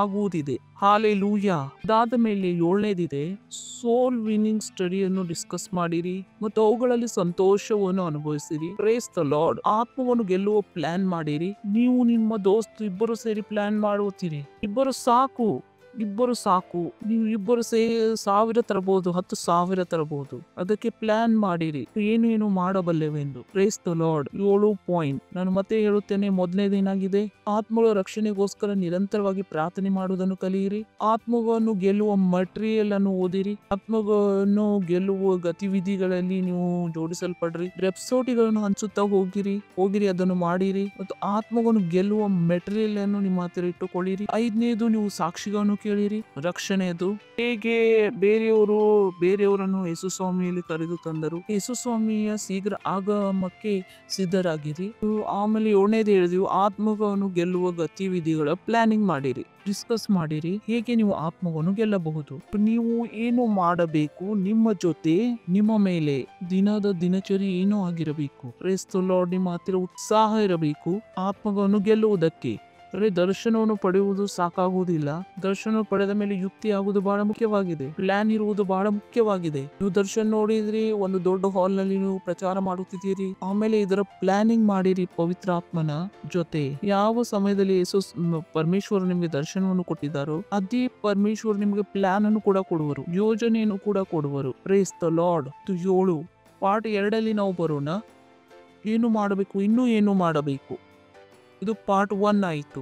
ಆಗುವುದಿದೆ. ಹಾಲೆಲೂಯಾ. ಅದಾದ ಮೇಲೆ 7ನೇದಿದೆ, ಸೋಲ್ ವಿನ್ನಿಂಗ್ ಸ್ಟಡಿಯನ್ನು ಡಿಸ್ಕಸ್ ಮಾಡಿರಿ ಮತ್ತು ಅವುಗಳಲ್ಲಿ ಸಂತೋಷವನ್ನು ಅನುಭವಿಸಿರಿ. Praise the lord. ಆತ್ಮವನ್ನು ಗೆಲ್ಲುವ ಪ್ಲಾನ್ ಮಾಡಿರಿ. ನೀವು ನಿಮ್ಮ ದೋಸ್ತ್ ಇಬ್ಬರು ಸೇರಿ ಪ್ಲಾನ್ ಮಾಡುತ್ತೀರಿ. ಇಬ್ಬರು ಸಾಕು. ನೀವು ಇಬ್ಬರು 1000 ತರಬಹುದು, 10,000 ತರಬಹುದು. ಅದಕ್ಕೆ ಪ್ಲಾನ್ ಮಾಡಿರಿ, ಏನು ಮಾಡಬಲ್ಲೆವೆಂದು. Praise the Lord. 7 ಪಾಯಿಂಟ್ ನಾನು ಮತ್ತೆ ಹೇಳುತ್ತೇನೆ. ಮೊದಲನೇದೇನಾಗಿದೆ, ಆತ್ಮಗಳ ರಕ್ಷಣೆಗೋಸ್ಕರ ನಿರಂತರವಾಗಿ ಪ್ರಾರ್ಥನೆ ಮಾಡುವುದನ್ನು ಕಲಿಯಿರಿ. ಆತ್ಮಗಳನ್ನು ಗೆಲ್ಲುವ ಮಟೀರಿಯಲ್ ಅನ್ನು ಓದಿರಿ. ಆತ್ಮಗಳನ್ನು ಗೆಲ್ಲುವ ಗತಿವಿಧಿಗಳಲ್ಲಿ ನೀವು ಜೋಡಿಸಲ್ಪಡ್ರಿ. ರೆಪ್ಸೋಟಿಗಳನ್ನು ಹಂಚುತ್ತಾ ಹೋಗಿರಿ, ಅದನ್ನು ಮಾಡಿರಿ. ಮತ್ತು ಆತ್ಮಗಳನ್ನು ಗೆಲ್ಲುವ ಮೆಟೀರಿಯಲ್ ಅನ್ನು ನಿಮ್ಮ ಹತ್ತಿರ ಇಟ್ಟುಕೊಳ್ಳಿರಿ. 5ನೇದು ನೀವು ಸಾಕ್ಷಿಗಳನ್ನು ಕೇಳಿರಿ. ರಕ್ಷಣೆಯದು ಹೇಗೆ ಬೇರೆಯವರನ್ನು ಯೇಸು ಸ್ವಾಮಿಯಲ್ಲಿ ಕರೆದು ತಂದರು. ಯೇಸು ಸ್ವಾಮಿಯ ಶೀಘ್ರ ಆಗಮನಕ್ಕೆ ಸಿದ್ಧರಾಗಿರಿ. ಆಮೇಲೆ 7ನೇದು ಹೇಳಿದ್ವಿ, ಆತ್ಮವನ್ನು ಗೆಲ್ಲುವ ಗತಿವಿಧಿಗಳ ಪ್ಲಾನಿಂಗ್ ಮಾಡಿರಿ, ಡಿಸ್ಕಸ್ ಮಾಡಿರಿ. ಹೇಗೆ ನೀವು ಆತ್ಮವನ್ನು ಗೆಲ್ಲಬಹುದು. ನೀವು ಏನು ಮಾಡಬೇಕು, ನಿಮ್ಮ ಜೊತೆ ನಿಮ್ಮ ಮೇಲೆ ದಿನಚರಿ ಏನೋ ಆಗಿರಬೇಕು. Praise the lord. ನಿಮ್ಮ ಹತ್ತಿರ ಉತ್ಸಾಹ ಇರಬೇಕು ಆತ್ಮವನ್ನು ಗೆಲ್ಲುವುದಕ್ಕೆ. ದರ್ಶನವನ್ನು ಪಡೆಯುವುದು ಸಾಕಾಗುವುದಿಲ್ಲ. ದರ್ಶನ ಪಡೆದ ಮೇಲೆ ಯುಕ್ತಿ ಆಗುವುದು ಬಹಳ ಮುಖ್ಯವಾಗಿದೆ. ಪ್ಲಾನ್ ಇರುವುದು ಬಹಳ ಮುಖ್ಯವಾಗಿದೆ. ನೀವು ದರ್ಶನ ನೋಡಿದ್ರಿ, ಒಂದು ದೊಡ್ಡ ಹಾಲ್ ನಲ್ಲಿ ನೀವು ಪ್ರಚಾರ ಮಾಡುತ್ತಿದ್ದೀರಿ. ಆಮೇಲೆ ಇದರ ಪ್ಲಾನಿಂಗ್ ಮಾಡಿರಿ ಪವಿತ್ರಾತ್ಮನ ಜೊತೆ. ಯಾವ ಸಮಯದಲ್ಲಿ ಪರಮೇಶ್ವರ ನಿಮಗೆ ದರ್ಶನವನ್ನು ಕೊಟ್ಟಿದ್ದಾರೋ ಅದೇ ಪರಮೇಶ್ವರ ನಿಮಗೆ ಪ್ಲಾನ್ ಅನ್ನು ಕೂಡ ಕೊಡುವರು, ಯೋಜನೆಯನ್ನು ಕೂಡ ಕೊಡುವರು. Praise the Lord. 7 ಪಾರ್ಟ್ 2 ನಾವು ಬರೋಣ. ಏನು ಮಾಡಬೇಕು, ಇನ್ನೂ ಏನು ಮಾಡಬೇಕು. ಇದು ಪಾರ್ಟ್ 1 ಆಯಿತು.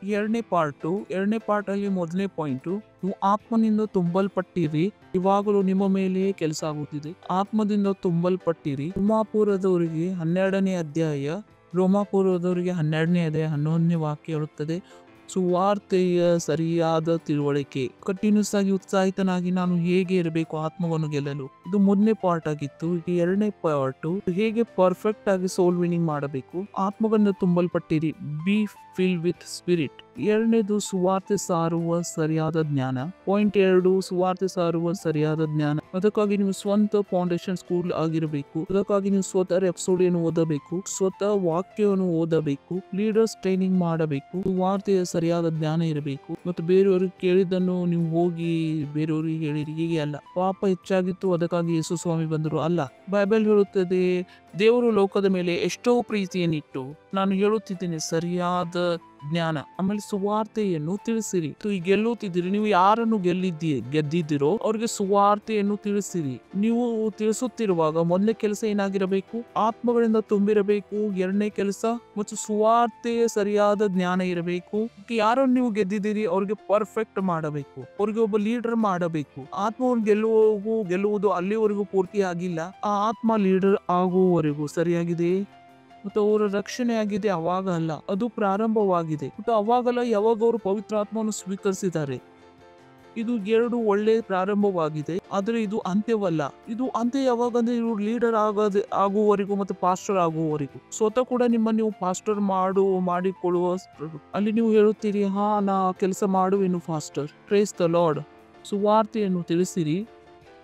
2ನೇ ಪಾರ್ಟ್ ಅಲ್ಲಿ 1ನೇ ಪಾಯಿಂಟ್, ನೀವು ಆತ್ಮನಿಂದ ತುಂಬಲ್ಪಟ್ಟಿರಿ. ಇವಾಗಲೂ ನಿಮ್ಮ ಮೇಲೆ ಕೆಲಸ ಆಗುತ್ತಿದೆ. ಆತ್ಮದಿಂದ ತುಂಬಲ್ಪಟ್ಟಿರಿ. ರೋಮಾಪುರದವರಿಗೆ 12ನೇ ಅಧ್ಯಾಯ 11ನೇ ವಾಕ್ಯ ಹೇಳುತ್ತದೆ, ಸುವಾರ್ತೆಯ ಸರಿಯಾದ ತಿಳುವಳಿಕೆ. ಕಂಟಿನ್ಯೂಸ್ ಆಗಿ ಉತ್ಸಾಹಿತನಾಗಿ ನಾನು ಹೇಗೆ ಇರಬೇಕು ಆತ್ಮವನ್ನು ಗೆಲ್ಲಲು. ಇದು 1ನೇ ಪಾರ್ಟ್ ಆಗಿತ್ತು. 2ನೇ ಪಾರ್ಟ್ ಹೇಗೆ ಪರ್ಫೆಕ್ಟ್ ಆಗಿ ಸೋಲ್ ವಿನಿಂಗ್ ಮಾಡಬೇಕು. ಆತ್ಮಗಳಿಂದ ತುಂಬಲ್ಪಟ್ಟಿರಿ. Be fill with spirit. 2ನೇದು ಸುವಾರ್ತೆ ಸಾರುವ ಸರಿಯಾದ ಜ್ಞಾನ. ಪಾಯಿಂಟ್ 2 ಸುವಾರ್ತೆ ಸಾರುವ ಸರಿಯಾದ ಜ್ಞಾನ. ಅದಕ್ಕಾಗಿ ನೀವು ಸ್ವಂತ ಫೌಂಡೇಶನ್ ಸ್ಕೂಲ್ ಆಗಿರಬೇಕು. ಅದಕ್ಕಾಗಿ ನೀವು ಸ್ವತಃ ರೆಪ್ಸೋಡಿಯನ್ನು ಓದಬೇಕು, ಸ್ವತಃ ವಾಕ್ಯವನ್ನು ಓದಬೇಕು, ಲೀಡರ್ಸ್ ಟ್ರೈನಿಂಗ್ ಮಾಡಬೇಕು. ಸುವಾರ್ತೆಯ ಸರಿಯಾದ ಜ್ಞಾನ ಇರಬೇಕು. ಮತ್ತು ಬೇರೆಯವ್ರಿಗೆ ಕೇಳಿದ್ದನ್ನು ನೀವು ಹೋಗಿ ಬೇರೆಯವ್ರಿಗೆ ಹೇಳಿರಿ. ಹೀಗೆ ಅಲ್ಲ. ಪಾಪ ಹೆಚ್ಚಾಗಿತ್ತು, ಅದಕ್ಕಾಗಿ ಯೇಸು ಸ್ವಾಮಿ ಬಂದರು ಅಲ್ಲ. ಬೈಬಲ್ ಹೇಳುತ್ತದೆ, ದೇವರು ಲೋಕದ ಮೇಲೆ ಎಷ್ಟೋ ಪ್ರೀತಿಯನ್ನಿಟ್ಟು. ನಾನು ಹೇಳುತ್ತಿದ್ದೇನೆ, ಸರಿಯಾದ ಜ್ಞಾನ. ಆಮೇಲೆ ಸುವಾರ್ತೆಯನ್ನು ತಿಳಿಸಿರಿ. ಈ ಗೆಲ್ಲುತ್ತಿದ್ದೀರಿ, ನೀವು ಯಾರನ್ನು ಗೆದ್ದಿದ್ದೀರೋ ಅವ್ರಿಗೆ ಸುವಾರ್ತೆಯನ್ನು ತಿಳಿಸಿರಿ. ನೀವು ತಿಳಿಸುತ್ತಿರುವಾಗ ಮೊದಲನೇ ಕೆಲಸ ಏನಾಗಿರಬೇಕು? ಆತ್ಮಗಳಿಂದ ತುಂಬಿರಬೇಕು. ಎರಡನೇ ಕೆಲಸ ಮತ್ತು ಸುವಾರ್ತೆಯ ಸರಿಯಾದ ಜ್ಞಾನ ಇರಬೇಕು. ಯಾರನ್ನು ನೀವು ಗೆದ್ದಿದ್ದೀರಿ ಅವ್ರಿಗೆ ಪರ್ಫೆಕ್ಟ್ ಮಾಡಬೇಕು, ಅವ್ರಿಗೆ ಒಬ್ಬ ಲೀಡರ್ ಮಾಡಬೇಕು. ಆತ್ಮವನ್ನು ಗೆಲ್ಲುವುದು ಅಲ್ಲಿವರೆಗೂ ಪೂರ್ತಿ ಆಗಿಲ್ಲ. ಆ ಆತ್ಮ ಲೀಡರ್ ಆಗುವವರೆಗೂ ಸರಿಯಾಗಿದೆ ಮತ್ತು ಅವರ ರಕ್ಷಣೆ ಆಗಿದೆ ಅವಾಗ ಅಲ್ಲ, ಅದು ಪ್ರಾರಂಭವಾಗಿದೆ. ಮತ್ತು ಅವಾಗಲ್ಲ ಯಾವಾಗ ಅವರು ಪವಿತ್ರ ಆತ್ಮವನ್ನು ಸ್ವೀಕರಿಸಿದ್ದಾರೆ. ಇದು ಎರಡು ಒಳ್ಳೆ ಪ್ರಾರಂಭವಾಗಿದೆ, ಆದ್ರೆ ಇದು ಅಂತ್ಯವಲ್ಲ. ಇದು ಅಂತ್ಯ ಯಾವಾಗ ಅಂದ್ರೆ ಇವರು ಲೀಡರ್ ಆಗುವವರೆಗೂ ಮತ್ತು ಪಾಸ್ಟರ್ ಆಗುವವರೆಗೂ. ಸ್ವತಃ ಕೂಡ ನೀವು ಪಾಸ್ಟರ್ ಮಾಡಿಕೊಳ್ಳುವ ಅಲ್ಲಿ ನೀವು ಹೇಳುತ್ತೀರಿ, ನಾ ಕೆಲಸ ಮಾಡುವೆನು ಪಾಸ್ಟರ್. Price the lord. ಸುವಾರ್ತೆಯನ್ನು ತಿಳಿಸಿರಿ,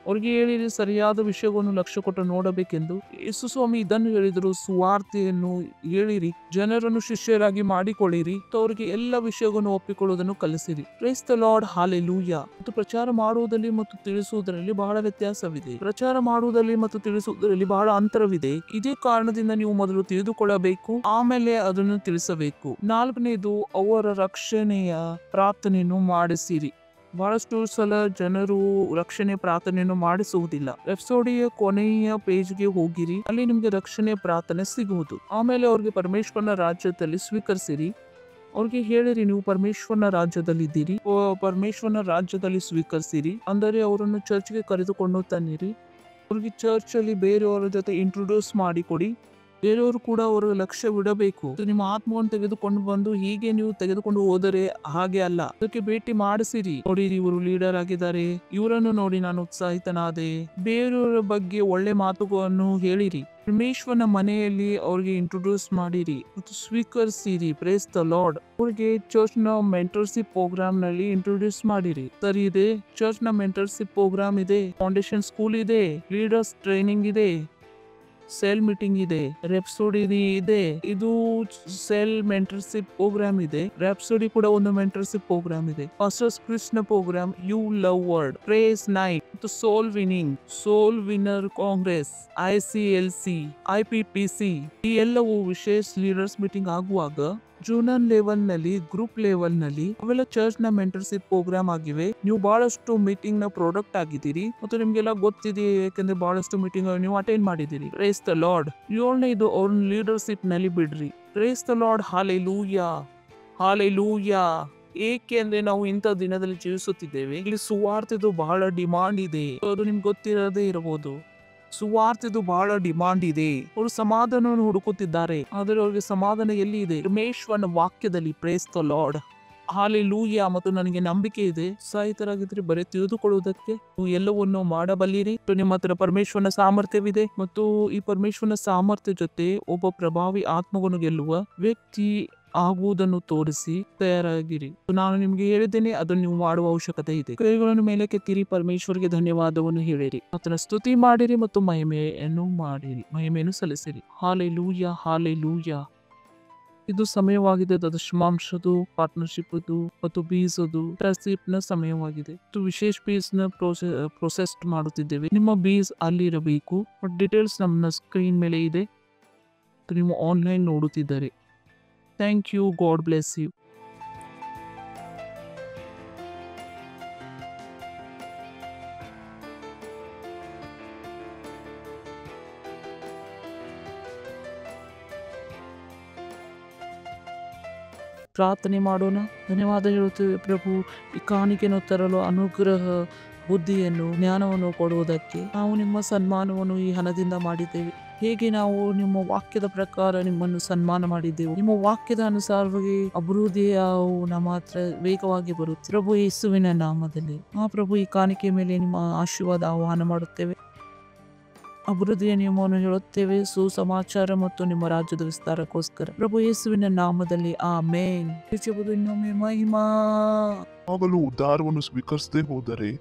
ಅವ್ರಿಗೆ ಹೇಳಿರಿ ಸರಿಯಾದ ವಿಷಯವನ್ನು ಲಕ್ಷ್ಯ ಕೊಟ್ಟು ನೋಡಬೇಕೆಂದು. ಯೇಸು ಸ್ವಾಮಿ ಇದನ್ನು ಹೇಳಿದರು, ಸುವಾರ್ತೆಯನ್ನು ಹೇಳಿರಿ, ಜನರನ್ನು ಶಿಷ್ಯರಾಗಿ ಮಾಡಿಕೊಳ್ಳಿರಿ, ಅವರಿಗೆ ಎಲ್ಲ ವಿಷಯವನ್ನು ಒಪ್ಪಿಕೊಳ್ಳುವುದನ್ನು ಕಲಿಸಿರಿ. Praise the Lord. ಹಾಲೆಲೂಯಾ. ಮತ್ತು ಪ್ರಚಾರ ಮಾಡುವುದರಲ್ಲಿ ಮತ್ತು ತಿಳಿಸುವುದರಲ್ಲಿ ಬಹಳ ವ್ಯತ್ಯಾಸವಿದೆ. ಪ್ರಚಾರ ಮಾಡುವುದರಲ್ಲಿ ಮತ್ತು ತಿಳಿಸುವುದರಲ್ಲಿ ಬಹಳ ಅಂತರವಿದೆ. ಇದೇ ಕಾರಣದಿಂದ ನೀವು ಮೊದಲು ತಿಳಿದುಕೊಳ್ಳಬೇಕು, ಆಮೇಲೆ ಅದನ್ನು ತಿಳಿಸಬೇಕು. ನಾಲ್ಕನೇದು, ಅವರ ರಕ್ಷಣೆಯ ಪ್ರಾರ್ಥನೆಯನ್ನು ಮಾಡಿಸಿರಿ. ಬಹಳಷ್ಟು ಸಲ ಜನರು ರಕ್ಷಣೆ ಪ್ರಾರ್ಥನೆಯನ್ನು ಮಾಡಿಸುವುದಿಲ್ಲ. ಎಪಿಸೋಡಿಯ ಕೊನೆಯ ಪೇಜ್ಗೆ ಹೋಗಿರಿ, ಅಲ್ಲಿ ನಿಮ್ಗೆ ರಕ್ಷಣೆ ಪ್ರಾರ್ಥನೆ ಸಿಗುವುದು. ಆಮೇಲೆ ಅವ್ರಿಗೆ ಪರಮೇಶ್ವರನ ರಾಜ್ಯದಲ್ಲಿ ಸ್ವೀಕರಿಸಿರಿ. ಅವ್ರಿಗೆ ಹೇಳಿರಿ, ನೀವು ಪರಮೇಶ್ವರನ ರಾಜ್ಯದಲ್ಲಿದ್ದೀರಿ, ಪರಮೇಶ್ವರನ ರಾಜ್ಯದಲ್ಲಿ ಸ್ವೀಕರಿಸಿರಿ. ಅಂದರೆ ಅವರನ್ನು ಚರ್ಚ್ಗೆ ಕರೆದುಕೊಂಡು ತನ್ನಿರಿ. ಅವ್ರಿಗೆ ಚರ್ಚ್ ಅಲ್ಲಿ ಬೇರೆಯವರ ಜೊತೆ ಇಂಟ್ರೊಡ್ಯೂಸ್ ಮಾಡಿಕೊಡಿ. ಬೇರೆಯವರು ಕೂಡ ಅವರ ಲಕ್ಷ್ಯವಿಡಬೇಕು. ನಿಮ್ಮ ಆತ್ಮವನ್ನು ತೆಗೆದುಕೊಂಡು ಬಂದು ಹೀಗೆ ನೀವು ತೆಗೆದುಕೊಂಡು ಹೋದರೆ ಹಾಗೆ ಅಲ್ಲ, ಅದಕ್ಕೆ ಭೇಟಿ ಮಾಡಿಸಿರಿ. ನೋಡಿ, ಇವರು ಲೀಡರ್ ಆಗಿದ್ದಾರೆ, ಇವರನ್ನು ನೋಡಿ ನಾನು ಉತ್ಸಾಹಿತನಾದೆ. ಬೇರೆಯವರ ಬಗ್ಗೆ ಒಳ್ಳೆ ಮಾತುಗಳನ್ನು ಹೇಳಿರಿ. ಪರಮೇಶ್ವರನ ಮನೆಯಲ್ಲಿ ಅವ್ರಿಗೆ ಇಂಟ್ರೊಡ್ಯೂಸ್ ಮಾಡಿರಿ ಮತ್ತು ಸ್ವೀಕರಿಸಿರಿ. Praise the Lord. ಅವ್ರಿಗೆ ಚರ್ಚ್ ನ ಮೆಂಟರ್ಶಿಪ್ ಪ್ರೋಗ್ರಾಮ್ ನಲ್ಲಿ ಇಂಟ್ರೊಡ್ಯೂಸ್ ಮಾಡಿರಿ. ಸರಿ ಇದೆ, ಚರ್ಚ್ ನ ಮೆಂಟರ್ಶಿಪ್ ಪ್ರೋಗ್ರಾಮ್ ಇದೆ, ಫೌಂಡೇಶನ್ ಸ್ಕೂಲ್ ಇದೆ, ಲೀಡರ್ಸ್ ಟ್ರೈನಿಂಗ್ ಇದೆ, ಸೆಲ್ ಮೀಟಿಂಗ್ ಇದೆ, ರೆಪ್ಸೋಡಿ ಇದೆ. ಇದು ಸೆಲ್ ಮೆಂಟರ್ಶಿಪ್ ಪ್ರೋಗ್ರಾಮ್ ಇದೆ. ರೆಪ್ಸೋಡಿ ಕೂಡ ಒಂದು ಮೆಂಟರ್ಶಿಪ್ ಪ್ರೋಗ್ರಾಮ್ ಇದೆ. Pastors Krishna program, you love word, praise night ಮತ್ತು soul winner congress, ICLC, IPPC, ಈ ಎಲ್ಲವೂ ವಿಶೇಷ ಲೀಡರ್ಸ್ ಮೀಟಿಂಗ್ ಆಗುವಾಗ ಜೂನಿಯರ್ ಲೆವೆಲ್ ನಲ್ಲಿ, ಗ್ರೂಪ್ ಲೆವೆಲ್ ನಲ್ಲಿ ಅವೆಲ್ಲ ಚರ್ಚ್ ನ ಮೆಂಟರ್ಶಿಪ್ ಪ್ರೋಗ್ರಾಮ್ ಆಗಿವೆ. ನೀವು ಬಹಳಷ್ಟು ಮೀಟಿಂಗ್ ನ ಪ್ರಾಡಕ್ಟ್ ಆಗಿದ್ದೀರಿ ಮತ್ತು ನಿಮ್ಗೆಲ್ಲ ಗೊತ್ತಿದೆ, ಯಾಕಂದ್ರೆ ಬಹಳಷ್ಟು ಮೀಟಿಂಗ್ ನೀವು ಅಟೆಂಡ್ ಮಾಡಿದ್ದೀರಿ. Price the lord. ಏಳನೇದು, ಅವ್ರ ಲೀಡರ್ಶಿಪ್ ನಲ್ಲಿ ಬಿಡ್ರಿ. Price the Lord. Hallelujah, hallelujah. ಏಕೆಂದ್ರೆ ನಾವು ಇಂಥ ದಿನದಲ್ಲಿ ಜೀವಿಸುತ್ತಿದ್ದೇವೆ. ಇಲ್ಲಿ ಸುವಾರ್ತೆದು ಬಹಳ ಡಿಮಾಂಡ್ ಇದೆ. ಅದು ನಿಮ್ಗೆ ಗೊತ್ತಿರದೇ ಇರಬಹುದು. ಸುವಾರ್ತೆದು ಬಹಳ ಡಿಮಾಂಡ್ ಇದೆ. ಅವರು ಸಮಾಧಾನವನ್ನು ಹುಡುಕುತ್ತಿದ್ದಾರೆ, ಆದರೆ ಅವ್ರಿಗೆ ಸಮಾಧಾನ ಎಲ್ಲಿ ಇದೆ? ಪರಮೇಶ್ವರನ ವಾಕ್ಯದಲ್ಲಿ. Price the Lord. ಹಾಲೆಲೂಯಾ. ಮತ್ತು ನನಗೆ ನಂಬಿಕೆ ಇದೆ, ಸಾಹಿತ್ಯರಾಗಿದ್ರೆ ಬರೀ ತಿಳಿದುಕೊಳ್ಳುವುದಕ್ಕೆ ನೀವು ಎಲ್ಲವನ್ನು ಮಾಡಬಲ್ಲಿರಿ. ನಿಮ್ಮ ಹತ್ರ ಪರಮೇಶ್ವರನ ಸಾಮರ್ಥ್ಯವಿದೆ ಮತ್ತು ಈ ಪರಮೇಶ್ವರನ ಸಾಮರ್ಥ್ಯ ಜೊತೆ ಒಬ್ಬ ಪ್ರಭಾವಿ ಆತ್ಮವನ್ನು ಗೆಲ್ಲುವ ವ್ಯಕ್ತಿ ಆಗುವುದನ್ನು ತೋರಿಸಿ ತಯಾರಾಗಿರಿ. ನಾನು ನಿಮ್ಗೆ ಹೇಳಿದ್ದೇನೆ, ಅದನ್ನು ನೀವು ಮಾಡುವ ಅವಶ್ಯಕತೆ ಇದೆ. ಕೈಗಳನ್ನು ಮೇಲೆ ಕೆತ್ತಿರಿ, ಪರಮೇಶ್ವರಿಗೆ ಧನ್ಯವಾದವನ್ನು ಹೇಳಿರಿ, ಆತನ ಸ್ತುತಿ ಮಾಡಿರಿ ಮತ್ತು ಮಹಿಮೆಯನ್ನು ಸಲ್ಲಿಸಿರಿ. Hallelujah, hallelujah. ಇದು ಸಮಯವಾಗಿದೆ ದಶಮಾಂಶದು, ಪಾರ್ಟ್ನರ್ಶಿಪ್ ಮತ್ತು ಬೀಸದು ನ ಸಮಯವಾಗಿದೆ. ವಿಶೇಷ ಬೀಸ್ ನ ಪ್ರೊಸೆಸ್ ಮಾಡುತ್ತಿದ್ದೇವೆ. ನಿಮ್ಮ ಬೀಸ್ ಅಲ್ಲಿ ಇರಬೇಕು. ಡೀಟೇಲ್ಸ್ ನಮ್ಮ ಸ್ಕ್ರೀನ್ ಮೇಲೆ ಇದೆ, ನೀವು ಆನ್ಲೈನ್ ನೋಡುತ್ತಿದ್ದಾರೆ. Thank you. God bless you. ಪ್ರಾರ್ಥನೆ ಮಾಡೋಣ. ಧನ್ಯವಾದ ಹೇಳುತ್ತೇವೆ ಪ್ರಭು, ಈ ಕಾಣಿಕೆಯನ್ನು ತರಲು ಅನುಗ್ರಹ, ಬುದ್ಧಿಯನ್ನು, ಜ್ಞಾನವನ್ನು ಕೊಡುವುದಕ್ಕೆ ನಾವು ನಿಮ್ಮ ಸನ್ಮಾನವನ್ನು ಈ ಹಣದಿಂದ ಮಾಡಿದ್ದೇವೆ. ಹೇಗೆ ನಾವು ನಿಮ್ಮ ವಾಕ್ಯದ ಪ್ರಕಾರ ನಿಮ್ಮನ್ನು ಸನ್ಮಾನ ಮಾಡಿದ್ದೆವು, ನಿಮ್ಮ ವಾಕ್ಯದ ಅನುಸಾರವಾಗಿ ಅಭಿವೃದ್ಧಿಯು ನಮ್ಮ ಹತ್ರ ವೇಗವಾಗಿ ಬರುತ್ತೆ. ಪ್ರಭು ಯೇಸುವಿನ ನಾಮದಲ್ಲಿ ಪ್ರಭು, ಈ ಕಾಣಿಕೆ ಮೇಲೆ ನಿಮ್ಮ ಆಶೀರ್ವಾದ ಆಹ್ವಾನ ಮಾಡುತ್ತೇವೆ. ಅಭಿವೃದ್ಧಿಯ ನಿಯಮವನ್ನು ಹೇಳುತ್ತೇವೆ, ಸುಸಮಾಚಾರ ಮತ್ತು ನಿಮ್ಮ ರಾಜ್ಯದ ವಿಸ್ತಾರಕ್ಕೋಸ್ಕರ ಪ್ರಭು ಯೇಸುವಿನ ನಾಮದಲ್ಲಿ ಆಮೇನ್. ಇನ್ನೊಮ್ಮೆ ಮಹಿಮಾ. ಆಗಲೂ ಉದ್ಧಾರವನ್ನು ಸ್ವೀಕರಿಸದೆ ಹೋದರೆ,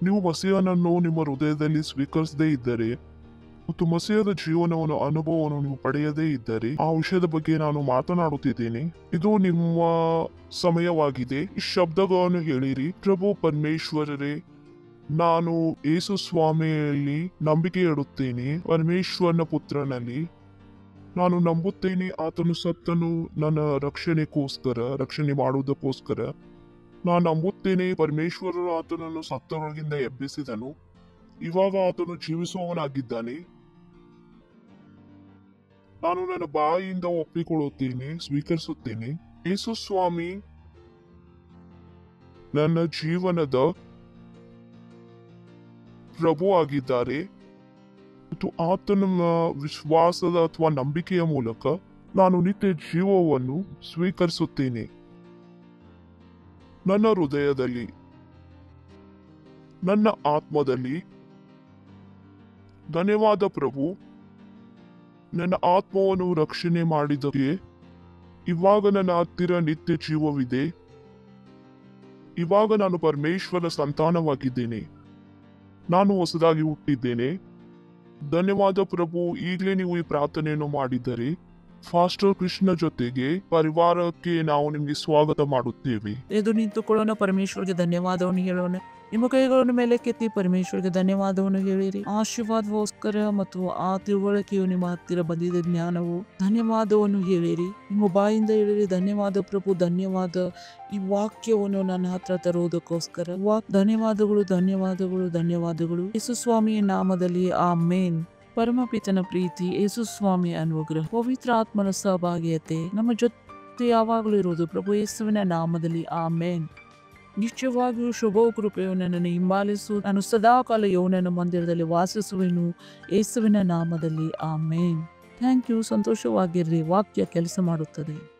ನೀವು ಮಸೀಹನನ್ನು ನಿಮ್ಮ ಹೃದಯದಲ್ಲಿ ಸ್ವೀಕರಿಸದೇ ಇದ್ದರೆ ಮತ್ತು ಮಸೀಹದ ಜೀವನವನ್ನು ಅನುಭವವನ್ನು ನೀವು ಪಡೆಯದೇ ಇದ್ದರೆ, ಆ ವಿಷಯದ ಬಗ್ಗೆ ನಾನು ಮಾತನಾಡುತ್ತಿದ್ದೇನೆ. ಇದು ನಿಮ್ಮ ಸಮಯವಾಗಿದೆ. ಈ ಶಬ್ದಗಳನ್ನು ಹೇಳಿರಿ. ಪ್ರಭು ಪರಮೇಶ್ವರರೇ, ನಾನು ಯೇಸು ಸ್ವಾಮಿಯಲ್ಲಿ ನಂಬಿಕೆ ಇಡುತ್ತೇನೆ, ಪರಮೇಶ್ವರನ ಪುತ್ರನಲ್ಲಿ ನಾನು ನಂಬುತ್ತೇನೆ ಆತನು ಸತ್ತನು ನನ್ನ ರಕ್ಷಣೆ ಮಾಡುವುದಕ್ಕೋಸ್ಕರ. ನಾನು ನಂಬುತ್ತೇನೆ ಪರಮೇಶ್ವರರು ಆತನನ್ನು ಸತ್ತವರಿಗಿಂದ ಎಬ್ಬಿಸಿದನು. ಇವಾಗ ಆತನು ಜೀವಿಸುವವನಾಗಿದ್ದಾನೆ. ನಾನು ನನ್ನ ಬಾಯಿಯಿಂದ ಒಪ್ಪಿಕೊಳ್ಳುತ್ತೇನೆ, ಸ್ವೀಕರಿಸುತ್ತೇನೆ. ಯೇಸು ಸ್ವಾಮಿ ನನ್ನ ಜೀವನದ ಪ್ರಭು ಆಗಿದ್ದಾರೆ ಮತ್ತು ಆತನ ವಿಶ್ವಾಸದ ಅಥವಾ ನಂಬಿಕೆಯ ಮೂಲಕ ನಾನು ನಿತ್ಯ ಜೀವವನ್ನು ಸ್ವೀಕರಿಸುತ್ತೇನೆ. ನನ್ನ ಹೃದಯದಲ್ಲಿ, ನನ್ನ ಆತ್ಮದಲ್ಲಿ. ಧನ್ಯವಾದ ಪ್ರಭು, ನನ್ನ ಆತ್ಮವನ್ನು ರಕ್ಷಣೆ ಮಾಡಿದಕ್ಕೆ. ಇವಾಗ ನನ್ನ ಹತ್ತಿರ ನಿತ್ಯ ಜೀವವಿದೆ. ಇವಾಗ ನಾನು ಪರಮೇಶ್ವರ ಸಂತಾನವಾಗಿದ್ದೇನೆ. ನಾನು ಹೊಸದಾಗಿ ಹುಟ್ಟಿದ್ದೇನೆ. ಧನ್ಯವಾದ ಪ್ರಭು. ಈಗಲೇ ನೀವು ಈ ಪ್ರಾರ್ಥನೆಯನ್ನು ಮಾಡಿದರೆ ಫಾಸ್ಟರ್ ಕೃಷ್ಣ ಜೊತೆಗೆ ಪರಿವಾರಕ್ಕೆ ನಾವು ನಿಮಗೆ ಸ್ವಾಗತ ಮಾಡುತ್ತೇವೆ. ಎದು ನಿಂತುಕೊಳ್ಳೋಣ, ಪರಮೇಶ್ವರ್ಗೆ ಧನ್ಯವಾದವನ್ನು ಹೇಳೋಣ. ನಿಮ್ಮ ಕೈಗಳನ್ನು ಮೇಲಕ್ಕೆತ್ತಿ ಪರಮೇಶ್ವರ್ಗೆ ಧನ್ಯವಾದವನ್ನು ಹೇಳಿರಿ. ಆಶೀರ್ವಾದಗೋಸ್ಕರ ಮತ್ತು ಆ ತಿಳುವಳಿಕೆಯು ನಿಮ್ಮ ಹತ್ತಿರ ಬಂದಿದೆ, ಜ್ಞಾನವು. ಧನ್ಯವಾದವನ್ನು ಹೇಳಿರಿ, ನಿಮ್ಮ ಬಾಯಿಂದ ಹೇಳಿರಿ. ಧನ್ಯವಾದ ಪ್ರಭು, ಧನ್ಯವಾದ ಈ ವಾಕ್ಯವನ್ನು ನನ್ನ ಹತ್ರ ತರುವುದಕ್ಕೋಸ್ಕರ. ಧನ್ಯವಾದಗಳು, ಧನ್ಯವಾದಗಳು, ಧನ್ಯವಾದಗಳು. ಯೇಸು ಸ್ವಾಮಿಯ ನಾಮದಲ್ಲಿ ಆಮೇನ್. ಪರಮಪಿತನ ಪ್ರೀತಿ, ಯೇಸು ಸ್ವಾಮಿಯ ಅನುಗ್ರಹ, ಪವಿತ್ರ ಆತ್ಮನ ಸಹಭಾಗಿಯತೆ ನಮ್ಮ ಜೊತೆ ಯಾವಾಗಲೂ ಇರುವುದು ಪ್ರಭು ಯೇಸುವಿನ ನಾಮದಲ್ಲಿ ಆಮೇನ್. ನಿಶ್ಚಯವಾಗಿಯೂ ಶುಭವು ಕೃಪೆಯು ನನ್ನನ್ನು ಹಿಂಬಾಲಿಸು. ನಾನು ಸದಾಕಾಲ ಯೌವನನ ಮಂದಿರದಲ್ಲಿ ವಾಸಿಸುವೆನು. ಯೇಸುವಿನ ನಾಮದಲ್ಲಿ ಆಮೇನ್. Thank you. ಸಂತೋಷವಾಗಿರ್ರಿ. ವಾಕ್ಯ ಕೆಲಸ ಮಾಡುತ್ತದೆ.